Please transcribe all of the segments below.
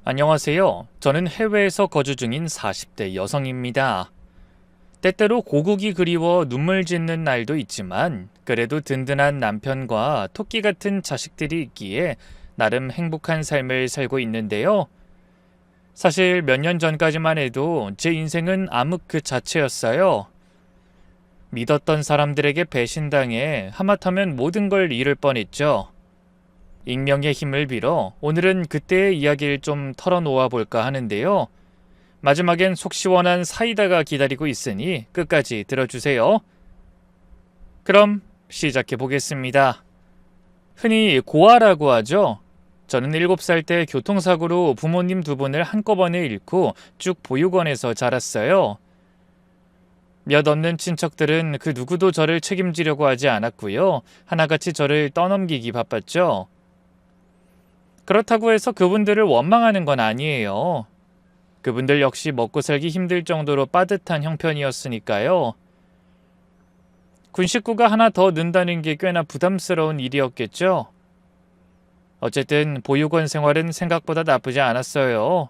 안녕하세요. 저는 해외에서 거주 중인 40대 여성입니다. 때때로 고국이 그리워 눈물 짓는 날도 있지만 그래도 든든한 남편과 토끼 같은 자식들이 있기에 나름 행복한 삶을 살고 있는데요. 사실 몇 년 전까지만 해도 제 인생은 암흑 그 자체였어요. 믿었던 사람들에게 배신당해 하마터면 모든 걸 잃을 뻔했죠. 익명의 힘을 빌어 오늘은 그때의 이야기를 좀 털어놓아 볼까 하는데요. 마지막엔 속 시원한 사이다가 기다리고 있으니 끝까지 들어주세요. 그럼 시작해 보겠습니다. 흔히 고아라고 하죠. 저는 7살 때 교통사고로 부모님 두 분을 한꺼번에 잃고 쭉 보육원에서 자랐어요. 몇 없는 친척들은 그 누구도 저를 책임지려고 하지 않았고요. 하나같이 저를 떠넘기기 바빴죠. 그렇다고 해서 그분들을 원망하는 건 아니에요. 그분들 역시 먹고 살기 힘들 정도로 빠듯한 형편이었으니까요. 군 식구가 하나 더 는다는 게 꽤나 부담스러운 일이었겠죠. 어쨌든 보육원 생활은 생각보다 나쁘지 않았어요.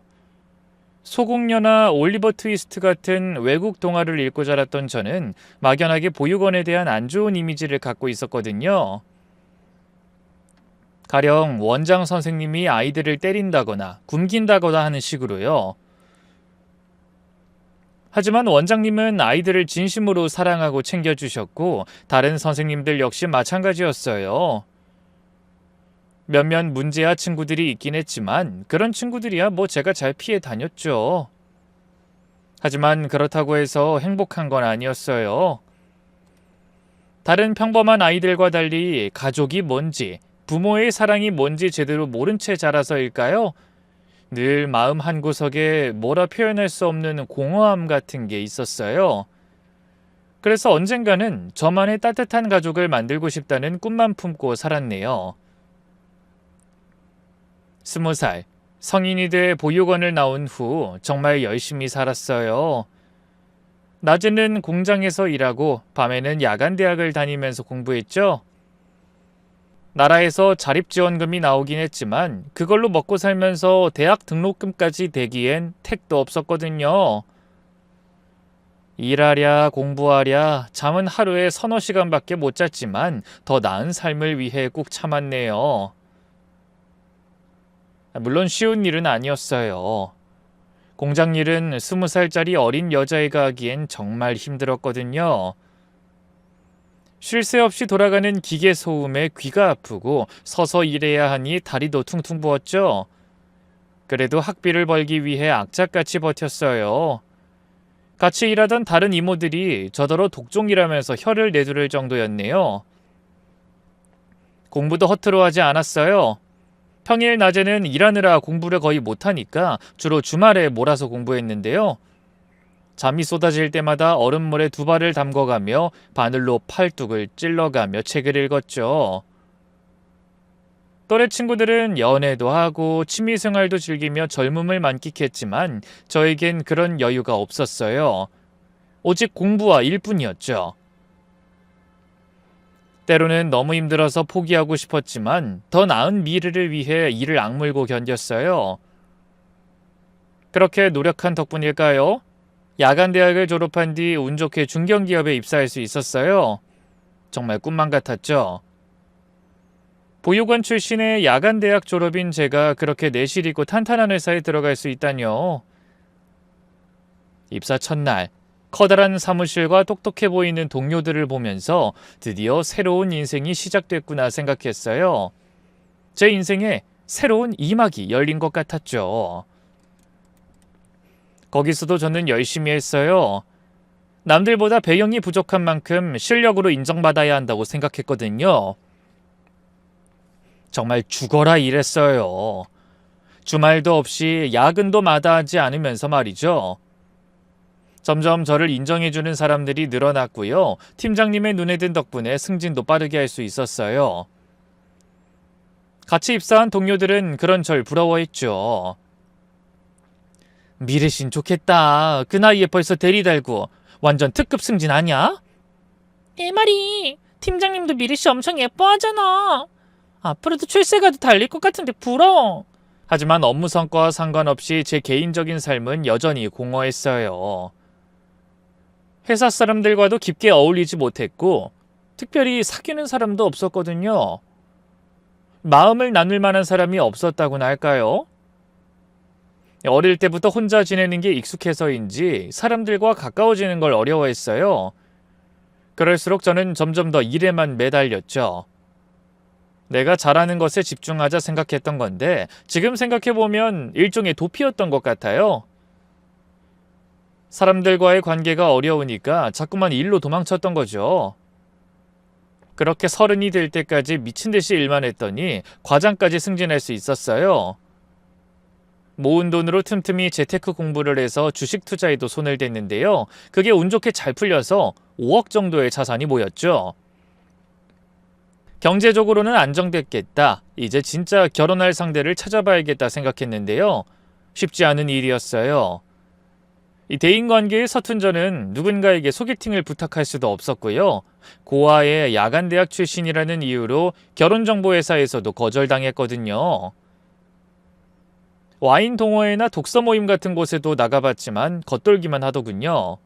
소공녀나 올리버 트위스트 같은 외국 동화를 읽고 자랐던 저는 막연하게 보육원에 대한 안 좋은 이미지를 갖고 있었거든요. 가령 원장 선생님이 아이들을 때린다거나 굶긴다거나 하는 식으로요. 하지만 원장님은 아이들을 진심으로 사랑하고 챙겨주셨고 다른 선생님들 역시 마찬가지였어요. 몇몇 문제아 친구들이 있긴 했지만 그런 친구들이야 뭐 제가 잘 피해 다녔죠. 하지만 그렇다고 해서 행복한 건 아니었어요. 다른 평범한 아이들과 달리 가족이 뭔지, 부모의 사랑이 뭔지 제대로 모른 채 자라서일까요? 늘 마음 한구석에 뭐라 표현할 수 없는 공허함 같은 게 있었어요. 그래서 언젠가는 저만의 따뜻한 가족을 만들고 싶다는 꿈만 품고 살았네요. 20살, 성인이 돼 보육원을 나온 후 정말 열심히 살았어요. 낮에는 공장에서 일하고 밤에는 야간대학을 다니면서 공부했죠. 나라에서 자립지원금이 나오긴 했지만 그걸로 먹고 살면서 대학 등록금까지 대기엔 택도 없었거든요. 일하랴 공부하랴 잠은 하루에 서너 시간밖에 못 잤지만 더 나은 삶을 위해 꾹 참았네요. 물론 쉬운 일은 아니었어요. 공장 일은 20살짜리 어린 여자애가 하기엔 정말 힘들었거든요. 쉴 새 없이 돌아가는 기계 소음에 귀가 아프고 서서 일해야 하니 다리도 퉁퉁 부었죠. 그래도 학비를 벌기 위해 악착같이 버텼어요. 같이 일하던 다른 이모들이 저더러 독종이라면서 혀를 내두를 정도였네요. 공부도 허투루 하지 않았어요. 평일 낮에는 일하느라 공부를 거의 못하니까 주로 주말에 몰아서 공부했는데요. 잠이 쏟아질 때마다 얼음물에 두 발을 담궈가며 바늘로 팔뚝을 찔러가며 책을 읽었죠. 또래 친구들은 연애도 하고 취미생활도 즐기며 젊음을 만끽했지만 저에겐 그런 여유가 없었어요. 오직 공부와 일뿐이었죠. 때로는 너무 힘들어서 포기하고 싶었지만 더 나은 미래를 위해 이를 악물고 견뎠어요. 그렇게 노력한 덕분일까요? 야간대학을 졸업한 뒤 운 좋게 중견기업에 입사할 수 있었어요. 정말 꿈만 같았죠. 보육원 출신의 야간대학 졸업인 제가 그렇게 내실 있고 탄탄한 회사에 들어갈 수 있다뇨. 입사 첫날, 커다란 사무실과 똑똑해 보이는 동료들을 보면서 드디어 새로운 인생이 시작됐구나 생각했어요. 제 인생에 새로운 이막이 열린 것 같았죠. 거기서도 저는 열심히 했어요. 남들보다 배경이 부족한 만큼 실력으로 인정받아야 한다고 생각했거든요. 정말 죽어라 일했어요. 주말도 없이 야근도 마다하지 않으면서 말이죠. 점점 저를 인정해주는 사람들이 늘어났고요. 팀장님의 눈에 든 덕분에 승진도 빠르게 할 수 있었어요. 같이 입사한 동료들은 그런 절 부러워했죠. 미래신 좋겠다. 그 나이에 벌써 대리 달고 완전 특급 승진 아냐? 내 말이 팀장님도 미래씨 엄청 예뻐하잖아. 앞으로도 출세가도 달릴 것 같은데 부러워. 하지만 업무 성과와 상관없이 제 개인적인 삶은 여전히 공허했어요. 회사 사람들과도 깊게 어울리지 못했고 특별히 사귀는 사람도 없었거든요. 마음을 나눌 만한 사람이 없었다고나 할까요? 어릴 때부터 혼자 지내는 게 익숙해서인지 사람들과 가까워지는 걸 어려워했어요. 그럴수록 저는 점점 더 일에만 매달렸죠. 내가 잘하는 것에 집중하자 생각했던 건데 지금 생각해보면 일종의 도피였던 것 같아요. 사람들과의 관계가 어려우니까 자꾸만 일로 도망쳤던 거죠. 그렇게 30이 될 때까지 미친 듯이 일만 했더니 과장까지 승진할 수 있었어요. 모은 돈으로 틈틈이 재테크 공부를 해서 주식 투자에도 손을 댔는데요. 그게 운 좋게 잘 풀려서 5억 정도의 자산이 모였죠. 경제적으로는 안정됐겠다. 이제 진짜 결혼할 상대를 찾아봐야겠다 생각했는데요. 쉽지 않은 일이었어요. 이 대인관계에 서툰 저는 누군가에게 소개팅을 부탁할 수도 없었고요. 고아의 야간대학 출신이라는 이유로 결혼정보회사에서도 거절당했거든요. 와인 동호회나 독서 모임 같은 곳에도 나가봤지만 겉돌기만 하더군요.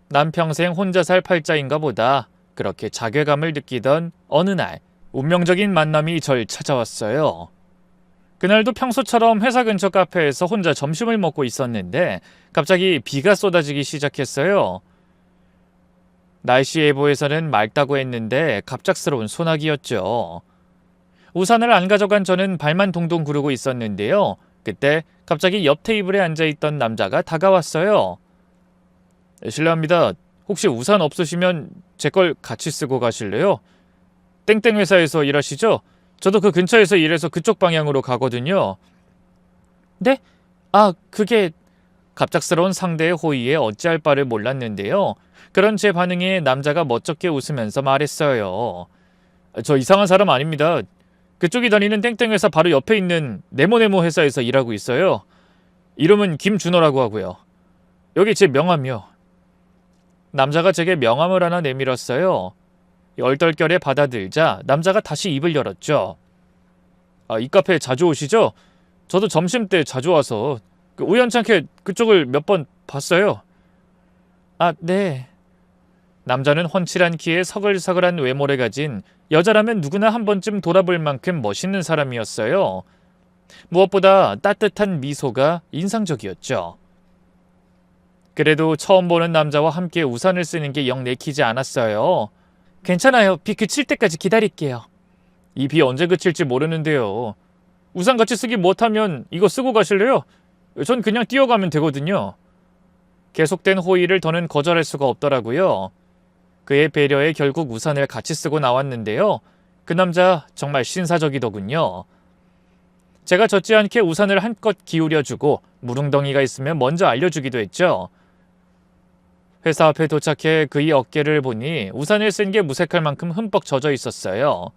난 평생 혼자 살 팔자인가 보다 그렇게 자괴감을 느끼던 어느 날 운명적인 만남이 절 찾아왔어요. 그날도 평소처럼 회사 근처 카페에서 혼자 점심을 먹고 있었는데 갑자기 비가 쏟아지기 시작했어요. 날씨 예보에서는 맑다고 했는데 갑작스러운 소나기였죠. 우산을 안 가져간 저는 발만 동동 구르고 있었는데요. 그때 갑자기 옆 테이블에 앉아있던 남자가 다가왔어요. 실례합니다. 혹시 우산 없으시면 제 걸 같이 쓰고 가실래요? 땡땡 회사에서 일하시죠? 저도 그 근처에서 일해서 그쪽 방향으로 가거든요. 네? 그게... 갑작스러운 상대의 호의에 어찌할 바를 몰랐는데요. 그런 제 반응에 남자가 멋쩍게 웃으면서 말했어요. 저 이상한 사람 아닙니다. 그쪽이 다니는 땡땡 회사 바로 옆에 있는 네모네모 회사에서 일하고 있어요. 이름은 김준호라고 하고요. 여기 제 명함이요. 남자가 제게 명함을 하나 내밀었어요. 얼떨결에 받아들자 남자가 다시 입을 열었죠. 이 카페 자주 오시죠? 저도 점심때 자주 와서 우연찮게 그쪽을 몇 번 봤어요. 네. 남자는 훤칠한 키에 서글서글한 외모를 가진 여자라면 누구나 한 번쯤 돌아볼 만큼 멋있는 사람이었어요. 무엇보다 따뜻한 미소가 인상적이었죠. 그래도 처음 보는 남자와 함께 우산을 쓰는 게 영 내키지 않았어요. 괜찮아요. 비 그칠 때까지 기다릴게요. 이 비 언제 그칠지 모르는데요. 우산 같이 쓰기 못하면 이거 쓰고 가실래요? 전 그냥 뛰어가면 되거든요. 계속된 호의를 더는 거절할 수가 없더라고요. 그의 배려에 결국 우산을 같이 쓰고 나왔는데요. 그 남자 정말 신사적이더군요. 제가 젖지 않게 우산을 한껏 기울여주고 무릉덩이가 있으면 먼저 알려주기도 했죠. 회사 앞에 도착해 그의 어깨를 보니 우산을 쓴 게 무색할 만큼 흠뻑 젖어 있었어요.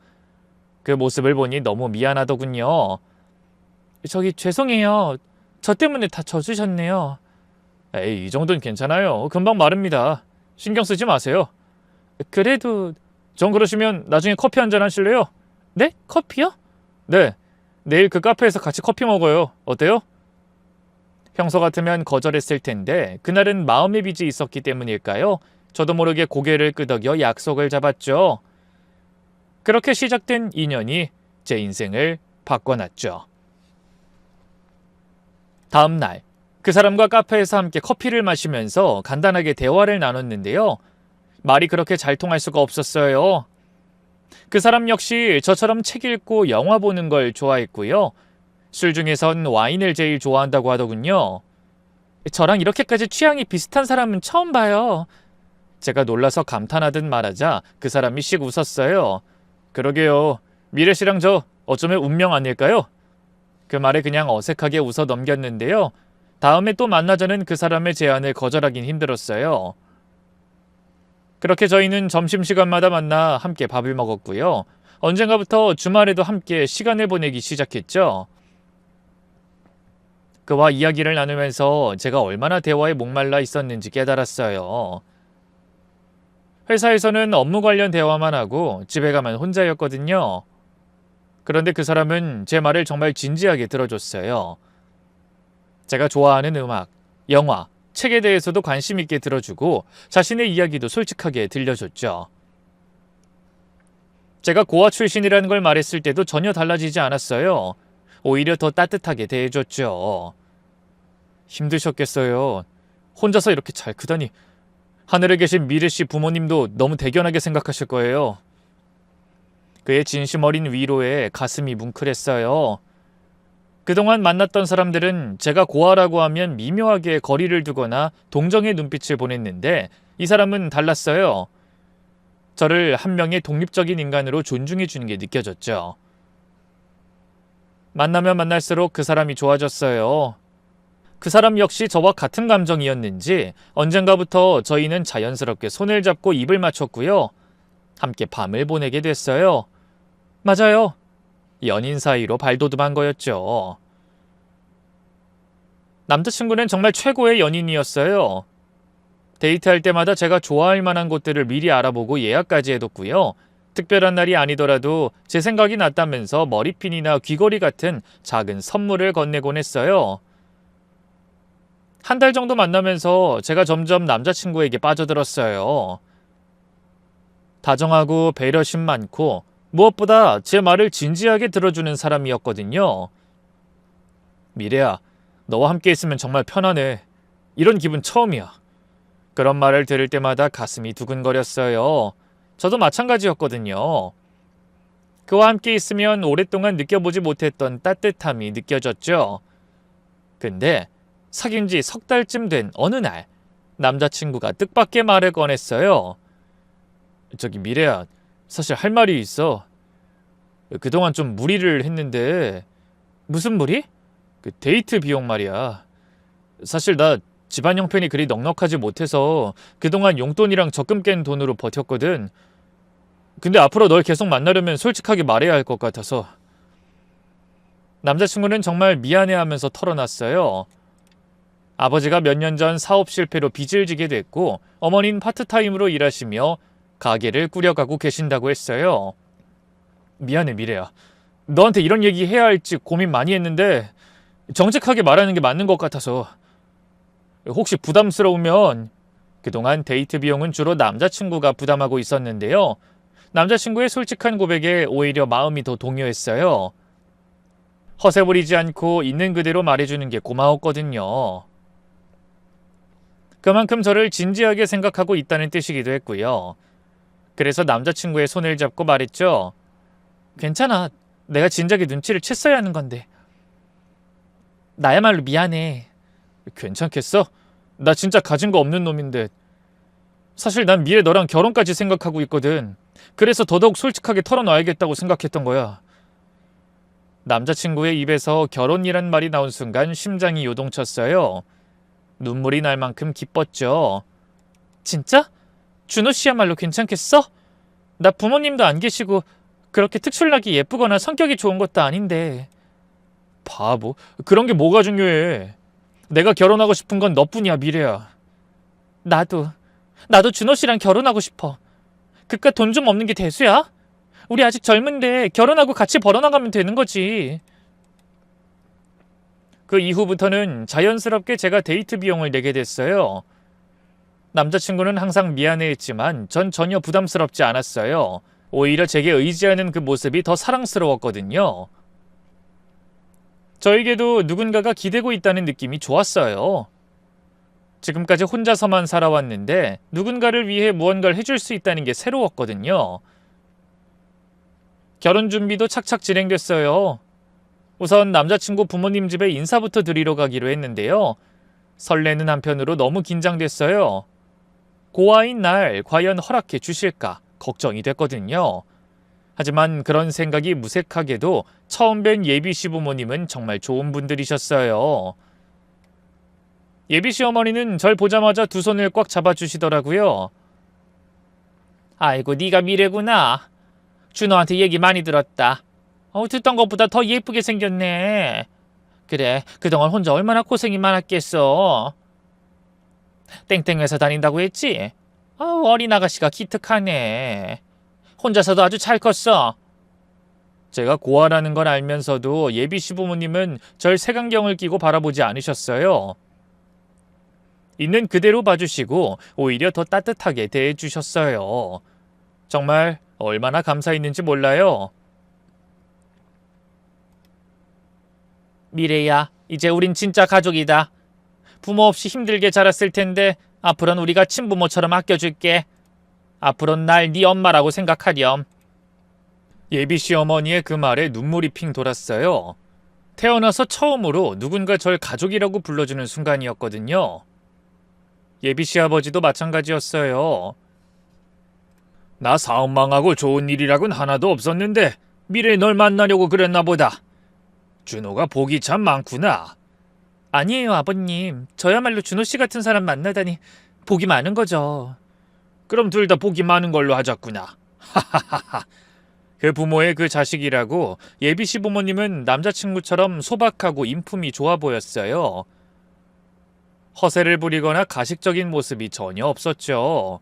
그 모습을 보니 너무 미안하더군요. 저기 죄송해요. 저 때문에 다 젖으셨네요. 에이, 이 정도는 괜찮아요. 금방 마릅니다. 신경 쓰지 마세요. 그래도... 전 그러시면 나중에 커피 한잔 하실래요? 네? 커피요? 네. 내일 그 카페에서 같이 커피 먹어요. 어때요? 평소 같으면 거절했을 텐데 그날은 마음의 빚이 있었기 때문일까요? 저도 모르게 고개를 끄덕여 약속을 잡았죠. 그렇게 시작된 인연이 제 인생을 바꿔놨죠. 다음 날, 그 사람과 카페에서 함께 커피를 마시면서 간단하게 대화를 나눴는데요. 말이 그렇게 잘 통할 수가 없었어요. 그 사람 역시 저처럼 책 읽고 영화 보는 걸 좋아했고요. 술 중에선 와인을 제일 좋아한다고 하더군요. 저랑 이렇게까지 취향이 비슷한 사람은 처음 봐요. 제가 놀라서 감탄하듯 말하자 그 사람이 씩 웃었어요. 그러게요. 미래 씨랑 저 어쩌면 운명 아닐까요? 그 말에 그냥 어색하게 웃어 넘겼는데요. 다음에 또 만나자는 그 사람의 제안을 거절하긴 힘들었어요. 그렇게 저희는 점심시간마다 만나 함께 밥을 먹었고요. 언젠가부터 주말에도 함께 시간을 보내기 시작했죠. 그와 이야기를 나누면서 제가 얼마나 대화에 목말라 있었는지 깨달았어요. 회사에서는 업무 관련 대화만 하고 집에 가면 혼자였거든요. 그런데 그 사람은 제 말을 정말 진지하게 들어줬어요. 제가 좋아하는 음악, 영화, 책에 대해서도 관심 있게 들어주고 자신의 이야기도 솔직하게 들려줬죠. 제가 고아 출신이라는 걸 말했을 때도 전혀 달라지지 않았어요. 오히려 더 따뜻하게 대해줬죠. 힘드셨겠어요. 혼자서 이렇게 잘 크다니. 하늘에 계신 미래 씨 부모님도 너무 대견하게 생각하실 거예요. 그의 진심 어린 위로에 가슴이 뭉클했어요. 그동안 만났던 사람들은 제가 고아라고 하면 미묘하게 거리를 두거나 동정의 눈빛을 보냈는데 이 사람은 달랐어요. 저를 한 명의 독립적인 인간으로 존중해 주는 게 느껴졌죠. 만나면 만날수록 그 사람이 좋아졌어요. 그 사람 역시 저와 같은 감정이었는지 언젠가부터 저희는 자연스럽게 손을 잡고 입을 맞췄고요. 함께 밤을 보내게 됐어요. 맞아요. 연인 사이로 발돋움한 거였죠. 남자친구는 정말 최고의 연인이었어요. 데이트할 때마다 제가 좋아할 만한 곳들을 미리 알아보고 예약까지 해뒀고요. 특별한 날이 아니더라도 제 생각이 났다면서 머리핀이나 귀걸이 같은 작은 선물을 건네곤 했어요. 한 달 정도 만나면서 제가 점점 남자친구에게 빠져들었어요. 다정하고 배려심 많고 무엇보다 제 말을 진지하게 들어주는 사람이었거든요. 미래야, 너와 함께 있으면 정말 편하네. 이런 기분 처음이야. 그런 말을 들을 때마다 가슴이 두근거렸어요. 저도 마찬가지였거든요. 그와 함께 있으면 오랫동안 느껴보지 못했던 따뜻함이 느껴졌죠. 근데 사귄 지 석 달쯤 된 어느 날 남자친구가 뜻밖의 말을 꺼냈어요. 저기 미래야, 사실 할 말이 있어. 그동안 좀 무리를 했는데. 무슨 무리? 그 데이트 비용 말이야. 사실 나 집안 형편이 그리 넉넉하지 못해서 그동안 용돈이랑 적금 깬 돈으로 버텼거든. 근데 앞으로 널 계속 만나려면 솔직하게 말해야 할 것 같아서. 남자친구는 정말 미안해하면서 털어놨어요. 아버지가 몇 년 전 사업 실패로 빚을 지게 됐고 어머니는 파트타임으로 일하시며 가게를 꾸려가고 계신다고 했어요. 미안해 미래야. 너한테 이런 얘기 해야 할지 고민 많이 했는데 정직하게 말하는 게 맞는 것 같아서. 혹시 부담스러우면 그동안 데이트 비용은 주로 남자친구가 부담하고 있었는데요. 남자친구의 솔직한 고백에 오히려 마음이 더 동요했어요. 허세 부리지 않고 있는 그대로 말해주는 게 고마웠거든요. 그만큼 저를 진지하게 생각하고 있다는 뜻이기도 했고요. 그래서 남자친구의 손을 잡고 말했죠. 괜찮아. 내가 진작에 눈치를 챘어야 하는 건데. 나야말로 미안해. 괜찮겠어? 나 진짜 가진 거 없는 놈인데. 사실 난 미래 너랑 결혼까지 생각하고 있거든. 그래서 더더욱 솔직하게 털어놔야겠다고 생각했던 거야. 남자친구의 입에서 결혼이란 말이 나온 순간 심장이 요동쳤어요. 눈물이 날 만큼 기뻤죠. 진짜? 준호 씨야말로 괜찮겠어? 나 부모님도 안 계시고 그렇게 특출나게 예쁘거나 성격이 좋은 것도 아닌데. 바보, 그런 게 뭐가 중요해. 내가 결혼하고 싶은 건 너뿐이야, 미래야. 나도 준호 씨랑 결혼하고 싶어. 그깟 돈 좀 없는 게 대수야? 우리 아직 젊은데 결혼하고 같이 벌어나가면 되는 거지. 그 이후부터는 자연스럽게 제가 데이트 비용을 내게 됐어요. 남자친구는 항상 미안해했지만 전 전혀 부담스럽지 않았어요. 오히려 제게 의지하는 그 모습이 더 사랑스러웠거든요. 저에게도 누군가가 기대고 있다는 느낌이 좋았어요. 지금까지 혼자서만 살아왔는데 누군가를 위해 무언가를 해줄 수 있다는 게 새로웠거든요. 결혼 준비도 착착 진행됐어요. 우선 남자친구 부모님 집에 인사부터 드리러 가기로 했는데요. 설레는 한편으로 너무 긴장됐어요. 고아인 날 과연 허락해 주실까 걱정이 됐거든요. 하지만 그런 생각이 무색하게도 처음 뵌 예비씨 부모님은 정말 좋은 분들이셨어요. 예비씨 어머니는 절 보자마자 두 손을 꽉 잡아주시더라고요. 아이고 네가 미래구나. 준호한테 얘기 많이 들었다. 듣던 것보다 더 예쁘게 생겼네. 그래, 그동안 혼자 얼마나 고생이 많았겠어. 땡땡 회사 다닌다고 했지? 어린 아가씨가 기특하네. 혼자서도 아주 잘 컸어. 제가 고아라는 걸 알면서도 예비 시부모님은 절 색안경을 끼고 바라보지 않으셨어요. 있는 그대로 봐주시고 오히려 더 따뜻하게 대해주셨어요. 정말 얼마나 감사했는지 몰라요. 미래야, 이제 우린 진짜 가족이다. 부모 없이 힘들게 자랐을 텐데 앞으로는 우리가 친부모처럼 아껴줄게. 앞으로는 날 네 엄마라고 생각하렴. 예비 시어머니의 그 말에 눈물이 핑 돌았어요. 태어나서 처음으로 누군가 절 가족이라고 불러주는 순간이었거든요. 예비 시아버지도 마찬가지였어요. 나 사업 망하고 좋은 일이라고는 하나도 없었는데 미래에 널 만나려고 그랬나 보다. 준호가 복이 참 많구나. 아니에요, 아버님. 저야말로 준호 씨 같은 사람 만나다니 복이 많은 거죠. 그럼 둘 다 복이 많은 걸로 하자꾸나. 하하하하. 그 부모의 그 자식이라고 예비 시부모님은 남자친구처럼 소박하고 인품이 좋아 보였어요. 허세를 부리거나 가식적인 모습이 전혀 없었죠.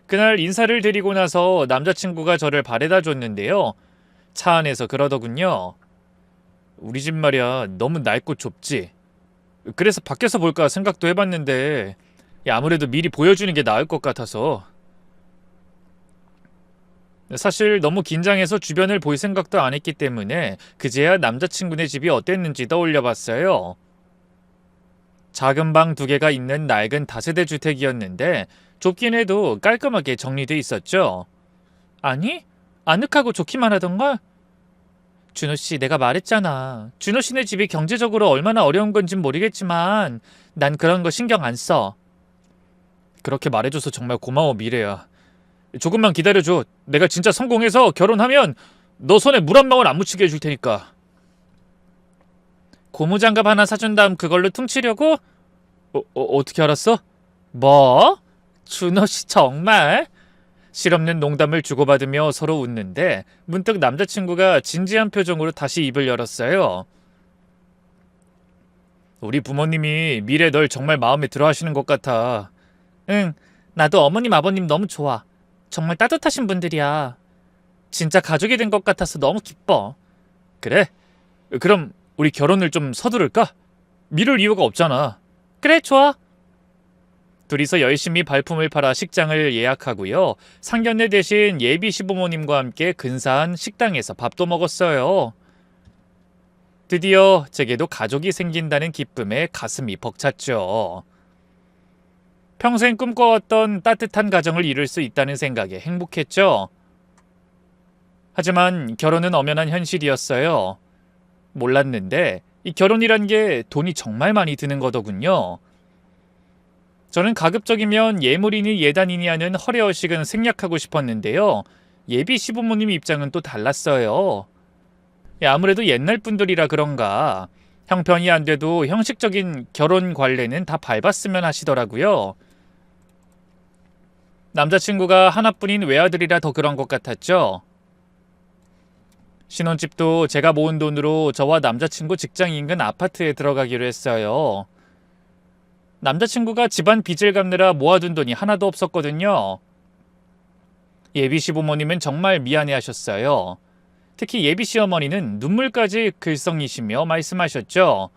그날 인사를 드리고 나서 남자친구가 저를 바래다 줬는데요. 차 안에서 그러더군요. 우리 집 말이야 너무 낡고 좁지. 그래서 밖에서 볼까 생각도 해봤는데 아무래도 미리 보여주는 게 나을 것 같아서. 사실 너무 긴장해서 주변을 볼 생각도 안 했기 때문에 그제야 남자친구네 집이 어땠는지 떠올려봤어요. 작은 방 2개가 있는 낡은 다세대 주택이었는데 좁긴 해도 깔끔하게 정리돼 있었죠. 아니? 아늑하고 좋기만 하던걸? 준호씨, 내가 말했잖아. 준호씨네 집이 경제적으로 얼마나 어려운 건진 모르겠지만 난 그런 거 신경 안 써. 그렇게 말해줘서 정말 고마워, 미래야. 조금만 기다려줘. 내가 진짜 성공해서 결혼하면 너 손에 물 한 방울 안 묻히게 해줄 테니까. 고무장갑 하나 사준 다음 그걸로 퉁치려고? 어떻게 알았어? 뭐? 준호씨 정말? 실없는 농담을 주고받으며 서로 웃는데 문득 남자친구가 진지한 표정으로 다시 입을 열었어요. 우리 부모님이 미래 널 정말 마음에 들어 하시는 것 같아. 응, 나도 어머님 아버님 너무 좋아. 정말 따뜻하신 분들이야. 진짜 가족이 된 것 같아서 너무 기뻐. 그래? 그럼 우리 결혼을 좀 서두를까? 미룰 이유가 없잖아. 그래, 좋아. 둘이서 열심히 발품을 팔아 식장을 예약하고요. 상견례 대신 예비 시부모님과 함께 근사한 식당에서 밥도 먹었어요. 드디어 제게도 가족이 생긴다는 기쁨에 가슴이 벅찼죠. 평생 꿈꿔왔던 따뜻한 가정을 이룰 수 있다는 생각에 행복했죠. 하지만 결혼은 엄연한 현실이었어요. 몰랐는데 이 결혼이란 게 돈이 정말 많이 드는 거더군요. 저는 가급적이면 예물이니 예단이니 하는 허례허식은 생략하고 싶었는데요. 예비 시부모님 입장은 또 달랐어요. 아무래도 옛날 분들이라 그런가 형편이 안 돼도 형식적인 결혼 관례는 다 밟았으면 하시더라고요. 남자친구가 하나뿐인 외아들이라 더 그런 것 같았죠. 신혼집도 제가 모은 돈으로 저와 남자친구 직장 인근 아파트에 들어가기로 했어요. 남자친구가 집안 빚을 갚느라 모아둔 돈이 하나도 없었거든요. 예비 시부모님은 정말 미안해하셨어요. 특히 예비 시어머니는 눈물까지 글썽이시며 말씀하셨죠.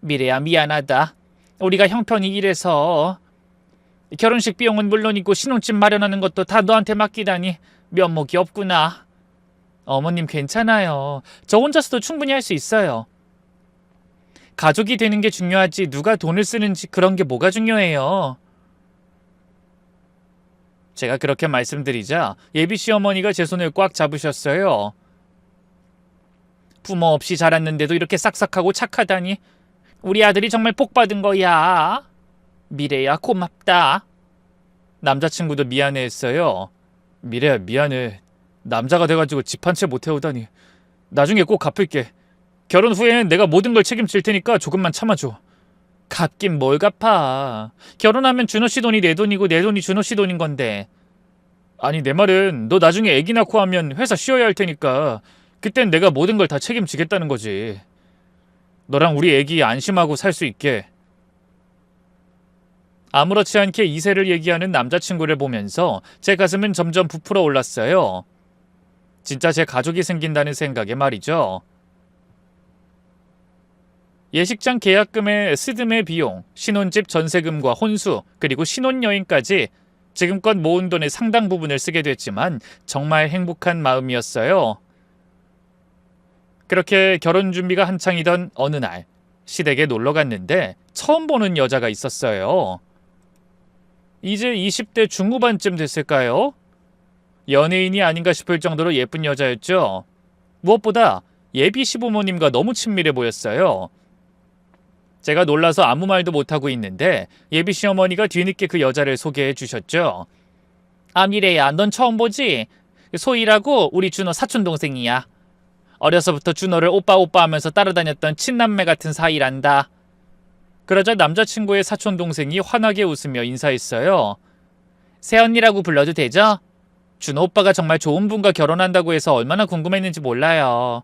미래야, 미안하다. 우리가 형편이 이래서 결혼식 비용은 물론이고 신혼집 마련하는 것도 다 너한테 맡기다니 면목이 없구나. 어머님 괜찮아요. 저 혼자서도 충분히 할 수 있어요. 가족이 되는 게 중요하지 누가 돈을 쓰는지 그런 게 뭐가 중요해요. 제가 그렇게 말씀드리자 예비 시어머니가 제 손을 꽉 잡으셨어요. 부모 없이 자랐는데도 이렇게 싹싹하고 착하다니 우리 아들이 정말 복 받은 거야. 미래야, 고맙다. 남자친구도 미안해했어요. 미래야, 미안해. 남자가 돼가지고 집 한 채 못 태우다니. 나중에 꼭 갚을게. 결혼 후엔 내가 모든 걸 책임질 테니까 조금만 참아줘. 갚긴 뭘 갚아. 결혼하면 준호 씨 돈이 내 돈이고 내 돈이 준호 씨 돈인 건데. 아니, 내 말은 너 나중에 애기 낳고 하면 회사 쉬어야 할 테니까 그땐 내가 모든 걸 다 책임지겠다는 거지. 너랑 우리 애기 안심하고 살 수 있게. 아무렇지 않게 이세를 얘기하는 남자친구를 보면서 제 가슴은 점점 부풀어 올랐어요. 진짜 제 가족이 생긴다는 생각에 말이죠. 예식장 계약금에 스드메 비용, 신혼집 전세금과 혼수, 그리고 신혼여행까지 지금껏 모은 돈의 상당 부분을 쓰게 됐지만 정말 행복한 마음이었어요. 그렇게 결혼 준비가 한창이던 어느 날 시댁에 놀러 갔는데 처음 보는 여자가 있었어요. 이제 20대 중후반쯤 됐을까요? 연예인이 아닌가 싶을 정도로 예쁜 여자였죠. 무엇보다 예비 시부모님과 너무 친밀해 보였어요. 제가 놀라서 아무 말도 못하고 있는데 예비 시어머니가 뒤늦게 그 여자를 소개해 주셨죠. 아, 미래야, 넌 처음 보지? 소희라고 우리 준호 사촌동생이야. 어려서부터 준호를 오빠 오빠 하면서 따라다녔던 친남매 같은 사이란다. 그러자 남자친구의 사촌동생이 환하게 웃으며 인사했어요. 새언니라고 불러도 되죠? 준호 오빠가 정말 좋은 분과 결혼한다고 해서 얼마나 궁금했는지 몰라요.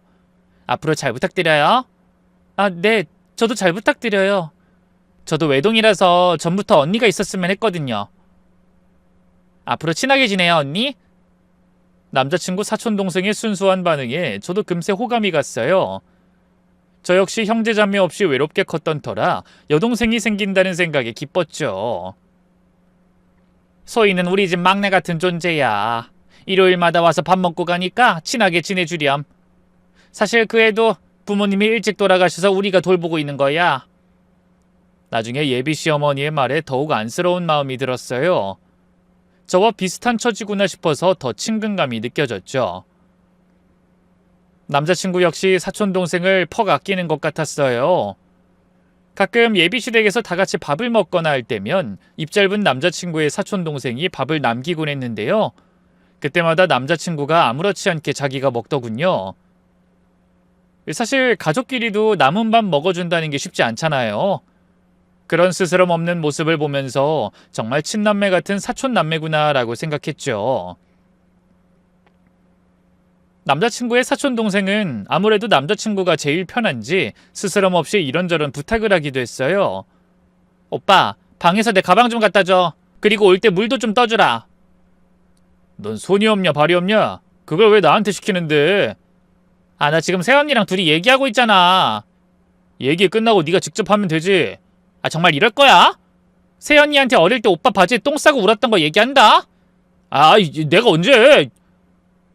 앞으로 잘 부탁드려요. 아, 네, 저도 잘 부탁드려요. 저도 외동이라서 전부터 언니가 있었으면 했거든요. 앞으로 친하게 지내요, 언니? 남자친구 사촌동생의 순수한 반응에 저도 금세 호감이 갔어요. 저 역시 형제자매 없이 외롭게 컸던 터라 여동생이 생긴다는 생각에 기뻤죠. 소희는 우리 집 막내 같은 존재야. 일요일마다 와서 밥 먹고 가니까 친하게 지내주렴. 사실 그 애도 부모님이 일찍 돌아가셔서 우리가 돌보고 있는 거야. 나중에 예비 시어머니의 말에 더욱 안쓰러운 마음이 들었어요. 저와 비슷한 처지구나 싶어서 더 친근감이 느껴졌죠. 남자친구 역시 사촌동생을 퍽 아끼는 것 같았어요. 가끔 예비시댁에서 다 같이 밥을 먹거나 할 때면 입 짧은 남자친구의 사촌동생이 밥을 남기곤 했는데요. 그때마다 남자친구가 아무렇지 않게 자기가 먹더군요. 사실 가족끼리도 남은 밥 먹어준다는 게 쉽지 않잖아요. 그런 스스럼 없는 모습을 보면서 정말 친남매 같은 사촌남매구나라고 생각했죠. 남자친구의 사촌동생은 아무래도 남자친구가 제일 편한지 스스럼 없이 이런저런 부탁을 하기도 했어요. 오빠, 방에서 내 가방 좀 갖다 줘. 그리고 올 때 물도 좀 떠주라. 넌 손이 없냐 발이 없냐? 그걸 왜 나한테 시키는데? 아, 나 지금 새언니랑 둘이 얘기하고 있잖아. 얘기 끝나고 네가 직접 하면 되지. 아, 정말 이럴 거야? 새언니한테 어릴 때 오빠 바지에 똥 싸고 울었던 거 얘기한다? 아, 내가 언제?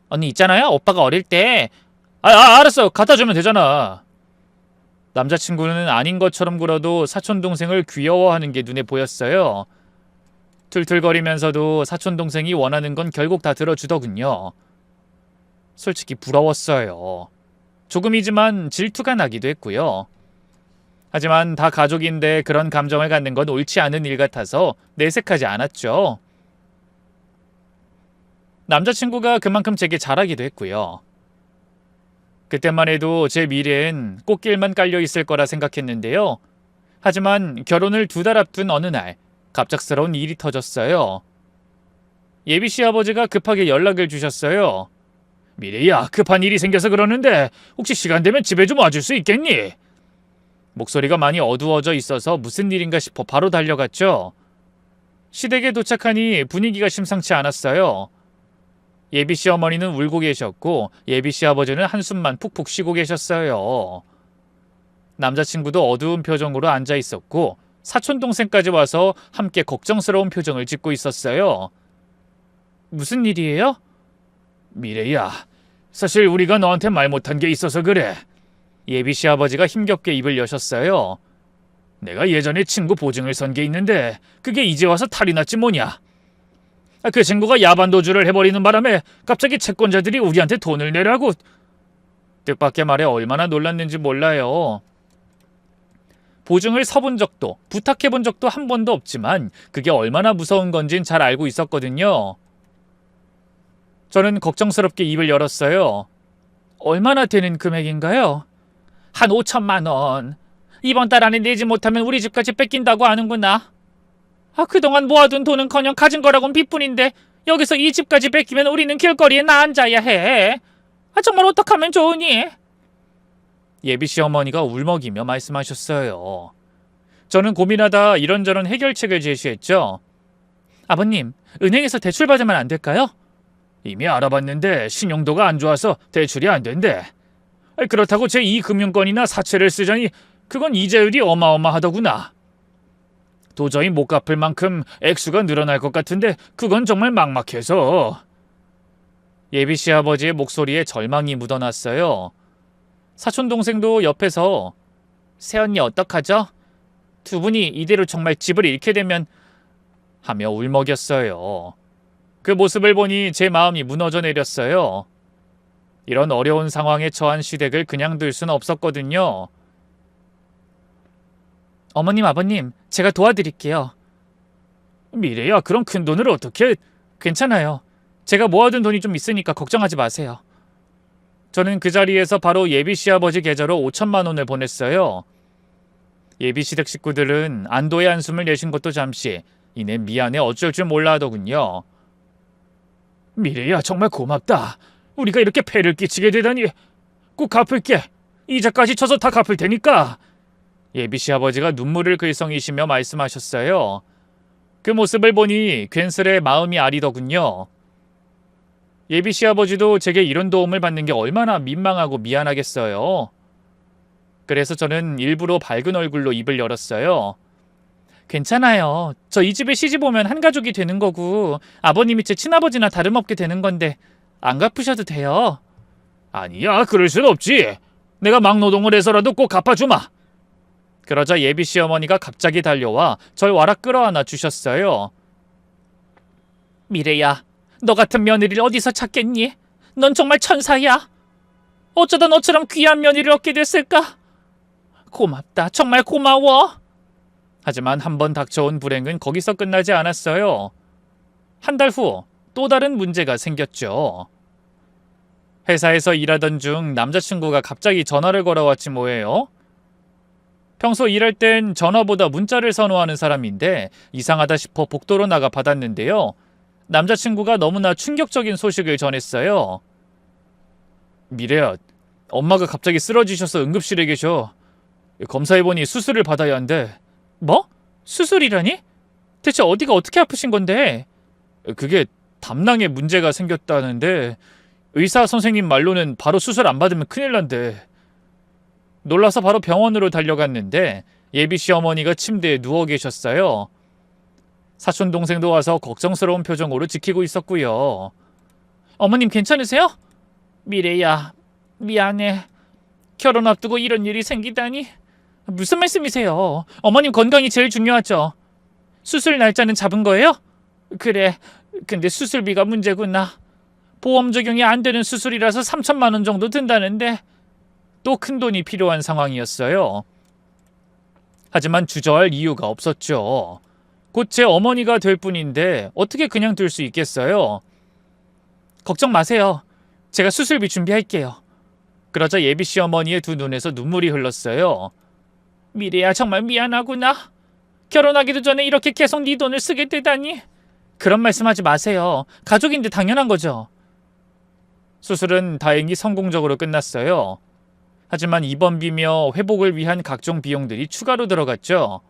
언니 있잖아요. 오빠가 어릴 때. 알았어. 갖다 주면 되잖아. 남자친구는 아닌 것처럼 굴어도 사촌동생을 귀여워하는 게 눈에 보였어요. 툴툴거리면서도 사촌동생이 원하는 건 결국 다 들어주더군요. 솔직히 부러웠어요. 조금이지만 질투가 나기도 했고요. 하지만 다 가족인데 그런 감정을 갖는 건 옳지 않은 일 같아서 내색하지 않았죠. 남자친구가 그만큼 제게 잘하기도 했고요. 그때만 해도 제 미래엔 꽃길만 깔려 있을 거라 생각했는데요. 하지만 결혼을 2달 앞둔 어느 날 갑작스러운 일이 터졌어요. 예비 시아버지가 급하게 연락을 주셨어요. 미래야, 급한 일이 생겨서 그러는데 혹시 시간 되면 집에 좀 와줄 수 있겠니? 목소리가 많이 어두워져 있어서 무슨 일인가 싶어 바로 달려갔죠. 시댁에 도착하니 분위기가 심상치 않았어요. 예비 시어머니는 울고 계셨고 예비 시아버지는 한숨만 푹푹 쉬고 계셨어요. 남자친구도 어두운 표정으로 앉아 있었고 사촌동생까지 와서 함께 걱정스러운 표정을 짓고 있었어요. 무슨 일이에요? 미래야, 사실 우리가 너한테 말 못한 게 있어서 그래. 예비 시아버지가 힘겹게 입을 여셨어요. 내가 예전에 친구 보증을 선 게 있는데 그게 이제 와서 탈이 났지 뭐냐. 그 친구가 야반도주를 해버리는 바람에 갑자기 채권자들이 우리한테 돈을 내라고. 뜻밖의 말에 얼마나 놀랐는지 몰라요. 보증을 서본 적도 부탁해본 적도 한 번도 없지만 그게 얼마나 무서운 건진 잘 알고 있었거든요. 저는 걱정스럽게 입을 열었어요. 얼마나 되는 금액인가요? 한 5천만 원. 이번 달 안에 내지 못하면 우리 집까지 뺏긴다고 하는구나. 아, 그동안 모아둔 돈은커녕 가진 거라곤 빚뿐인데 여기서 이 집까지 뺏기면 우리는 길거리에 나앉아야 해. 아, 정말 어떡하면 좋으니? 예비 시어머니가 울먹이며 말씀하셨어요. 저는 고민하다 이런저런 해결책을 제시했죠. 아버님, 은행에서 대출 받으면 안 될까요? 이미 알아봤는데 신용도가 안 좋아서 대출이 안 된대. 그렇다고 제2금융권이나 사채를 쓰자니 그건 이자율이 어마어마하더구나. 도저히 못 갚을 만큼 액수가 늘어날 것 같은데 그건 정말 막막해서. 예비 시아버지의 목소리에 절망이 묻어났어요. 사촌 동생도 옆에서 새언니 어떡하죠? 두 분이 이대로 정말 집을 잃게 되면 하며 울먹였어요. 그 모습을 보니 제 마음이 무너져 내렸어요. 이런 어려운 상황에 처한 시댁을 그냥 둘 수는 없었거든요. 어머님, 아버님, 제가 도와드릴게요. 미래야, 그런 큰 돈을 어떻게... 괜찮아요. 제가 모아둔 돈이 좀 있으니까 걱정하지 마세요. 저는 그 자리에서 바로 예비 시아버지 계좌로 5천만 원을 보냈어요. 예비 시댁 식구들은 안도의 한숨을 내신 것도 잠시 이내 미안해 어쩔 줄 몰라 하더군요. 미래야, 정말 고맙다. 우리가 이렇게 폐를 끼치게 되다니. 꼭 갚을게. 이자까지 쳐서 다 갚을 테니까. 예비 시아버지가 눈물을 글썽이시며 말씀하셨어요. 그 모습을 보니 괜스레 마음이 아리더군요. 예비 시아버지도 제게 이런 도움을 받는 게 얼마나 민망하고 미안하겠어요. 그래서 저는 일부러 밝은 얼굴로 입을 열었어요. 괜찮아요. 저 이 집에 시집 오면 한 가족이 되는 거고 아버님이 제 친아버지나 다름없게 되는 건데 안 갚으셔도 돼요. 아니야, 그럴 순 없지. 내가 막노동을 해서라도 꼭 갚아주마. 그러자 예비 시어머니가 갑자기 달려와 절 와락 끌어안아 주셨어요. 미래야, 너 같은 며느리를 어디서 찾겠니? 넌 정말 천사야. 어쩌다 너처럼 귀한 며느리를 얻게 됐을까? 고맙다. 정말 고마워. 하지만 한 번 닥쳐온 불행은 거기서 끝나지 않았어요. 한 달 후 또 다른 문제가 생겼죠. 회사에서 일하던 중 남자친구가 갑자기 전화를 걸어왔지 뭐예요. 평소 일할 땐 전화보다 문자를 선호하는 사람인데 이상하다 싶어 복도로 나가 받았는데요. 남자친구가 너무나 충격적인 소식을 전했어요. 미래야, 엄마가 갑자기 쓰러지셔서 응급실에 계셔. 검사해보니 수술을 받아야 한대. 뭐? 수술이라니? 대체 어디가 어떻게 아프신 건데? 그게 담낭에 문제가 생겼다는데 의사 선생님 말로는 바로 수술 안 받으면 큰일 난대. 놀라서 바로 병원으로 달려갔는데 예비 시어머니가 침대에 누워 계셨어요. 사촌 동생도 와서 걱정스러운 표정으로 지키고 있었고요. 어머님 괜찮으세요? 미래야, 미안해. 결혼 앞두고 이런 일이 생기다니. 무슨 말씀이세요? 어머님 건강이 제일 중요하죠. 수술 날짜는 잡은 거예요? 그래, 근데 수술비가 문제구나. 보험 적용이 안 되는 수술이라서 3천만 원 정도 든다는데 또 큰 돈이 필요한 상황이었어요. 하지만 주저할 이유가 없었죠. 곧 제 어머니가 될 뿐인데 어떻게 그냥 둘 수 있겠어요? 걱정 마세요. 제가 수술비 준비할게요. 그러자 예비 시어머니의 두 눈에서 눈물이 흘렀어요. 미래야, 정말 미안하구나. 결혼하기도 전에 이렇게 계속 네 돈을 쓰게 되다니. 그런 말씀하지 마세요. 가족인데 당연한 거죠. 수술은 다행히 성공적으로 끝났어요. 하지만 입원비며 회복을 위한 각종 비용들이 추가로 들어갔죠.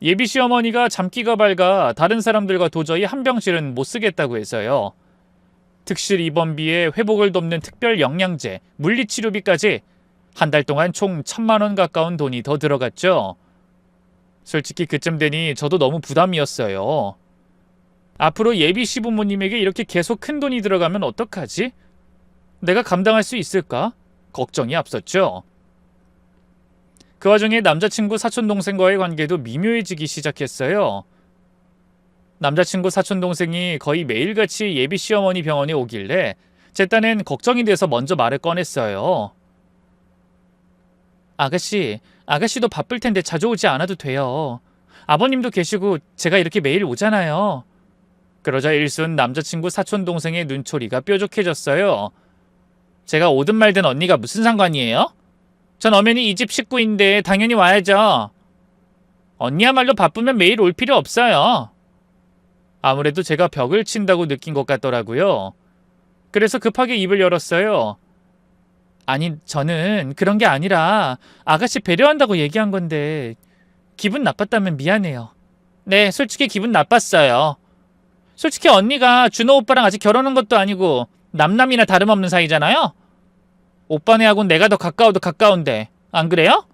예비 시어머니가 잠기가 밝아 다른 사람들과 도저히 한 병실은 못 쓰겠다고 해서요. 특실 입원비에 회복을 돕는 특별 영양제, 물리치료비까지 한 달 동안 총 1,000만 원 가까운 돈이 더 들어갔죠. 솔직히 그쯤 되니 저도 너무 부담이었어요. 앞으로 예비 시부모님에게 이렇게 계속 큰 돈이 들어가면 어떡하지? 내가 감당할 수 있을까? 걱정이 앞섰죠. 그 와중에 남자친구 사촌동생과의 관계도 미묘해지기 시작했어요. 남자친구 사촌동생이 거의 매일같이 예비 시어머니 병원에 오길래 제 딴엔 걱정이 돼서 먼저 말을 꺼냈어요. 아가씨도 바쁠 텐데 자주 오지 않아도 돼요. 아버님도 계시고 제가 이렇게 매일 오잖아요. 그러자 일순 남자친구 사촌동생의 눈초리가 뾰족해졌어요. 제가 오든 말든 언니가 무슨 상관이에요? 전 엄연히 이 집 식구인데 당연히 와야죠. 언니야말로 바쁘면 매일 올 필요 없어요. 아무래도 제가 벽을 친다고 느낀 것 같더라고요. 그래서 급하게 입을 열었어요. 아니, 저는 그런 게 아니라 아가씨 배려한다고 얘기한 건데 기분 나빴다면 미안해요. 네, 솔직히 기분 나빴어요. 솔직히 언니가 준호 오빠랑 아직 결혼한 것도 아니고 남남이나 다름없는 사이잖아요? 오빠네하고는 내가 더 가까워도 가까운데 안 그래요?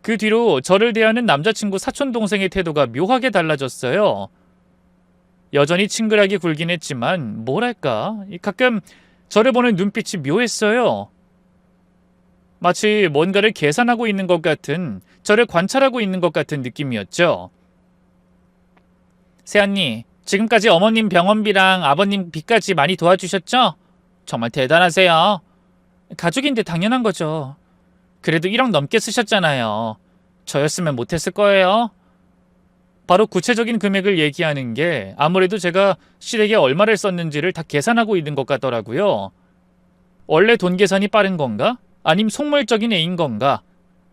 그 뒤로 저를 대하는 남자친구 사촌동생의 태도가 묘하게 달라졌어요. 여전히 친근하게 굴긴 했지만 뭐랄까 가끔 저를 보는 눈빛이 묘했어요. 마치 뭔가를 계산하고 있는 것 같은, 저를 관찰하고 있는 것 같은 느낌이었죠. 새언니, 지금까지 어머님 병원비랑 아버님 빚까지 많이 도와주셨죠? 정말 대단하세요. 가족인데 당연한 거죠. 그래도 1억 넘게 쓰셨잖아요. 저였으면 못했을 거예요. 바로 구체적인 금액을 얘기하는 게 아무래도 제가 시댁에 얼마를 썼는지를 다 계산하고 있는 것 같더라고요. 원래 돈 계산이 빠른 건가? 아님 속물적인 애인 건가?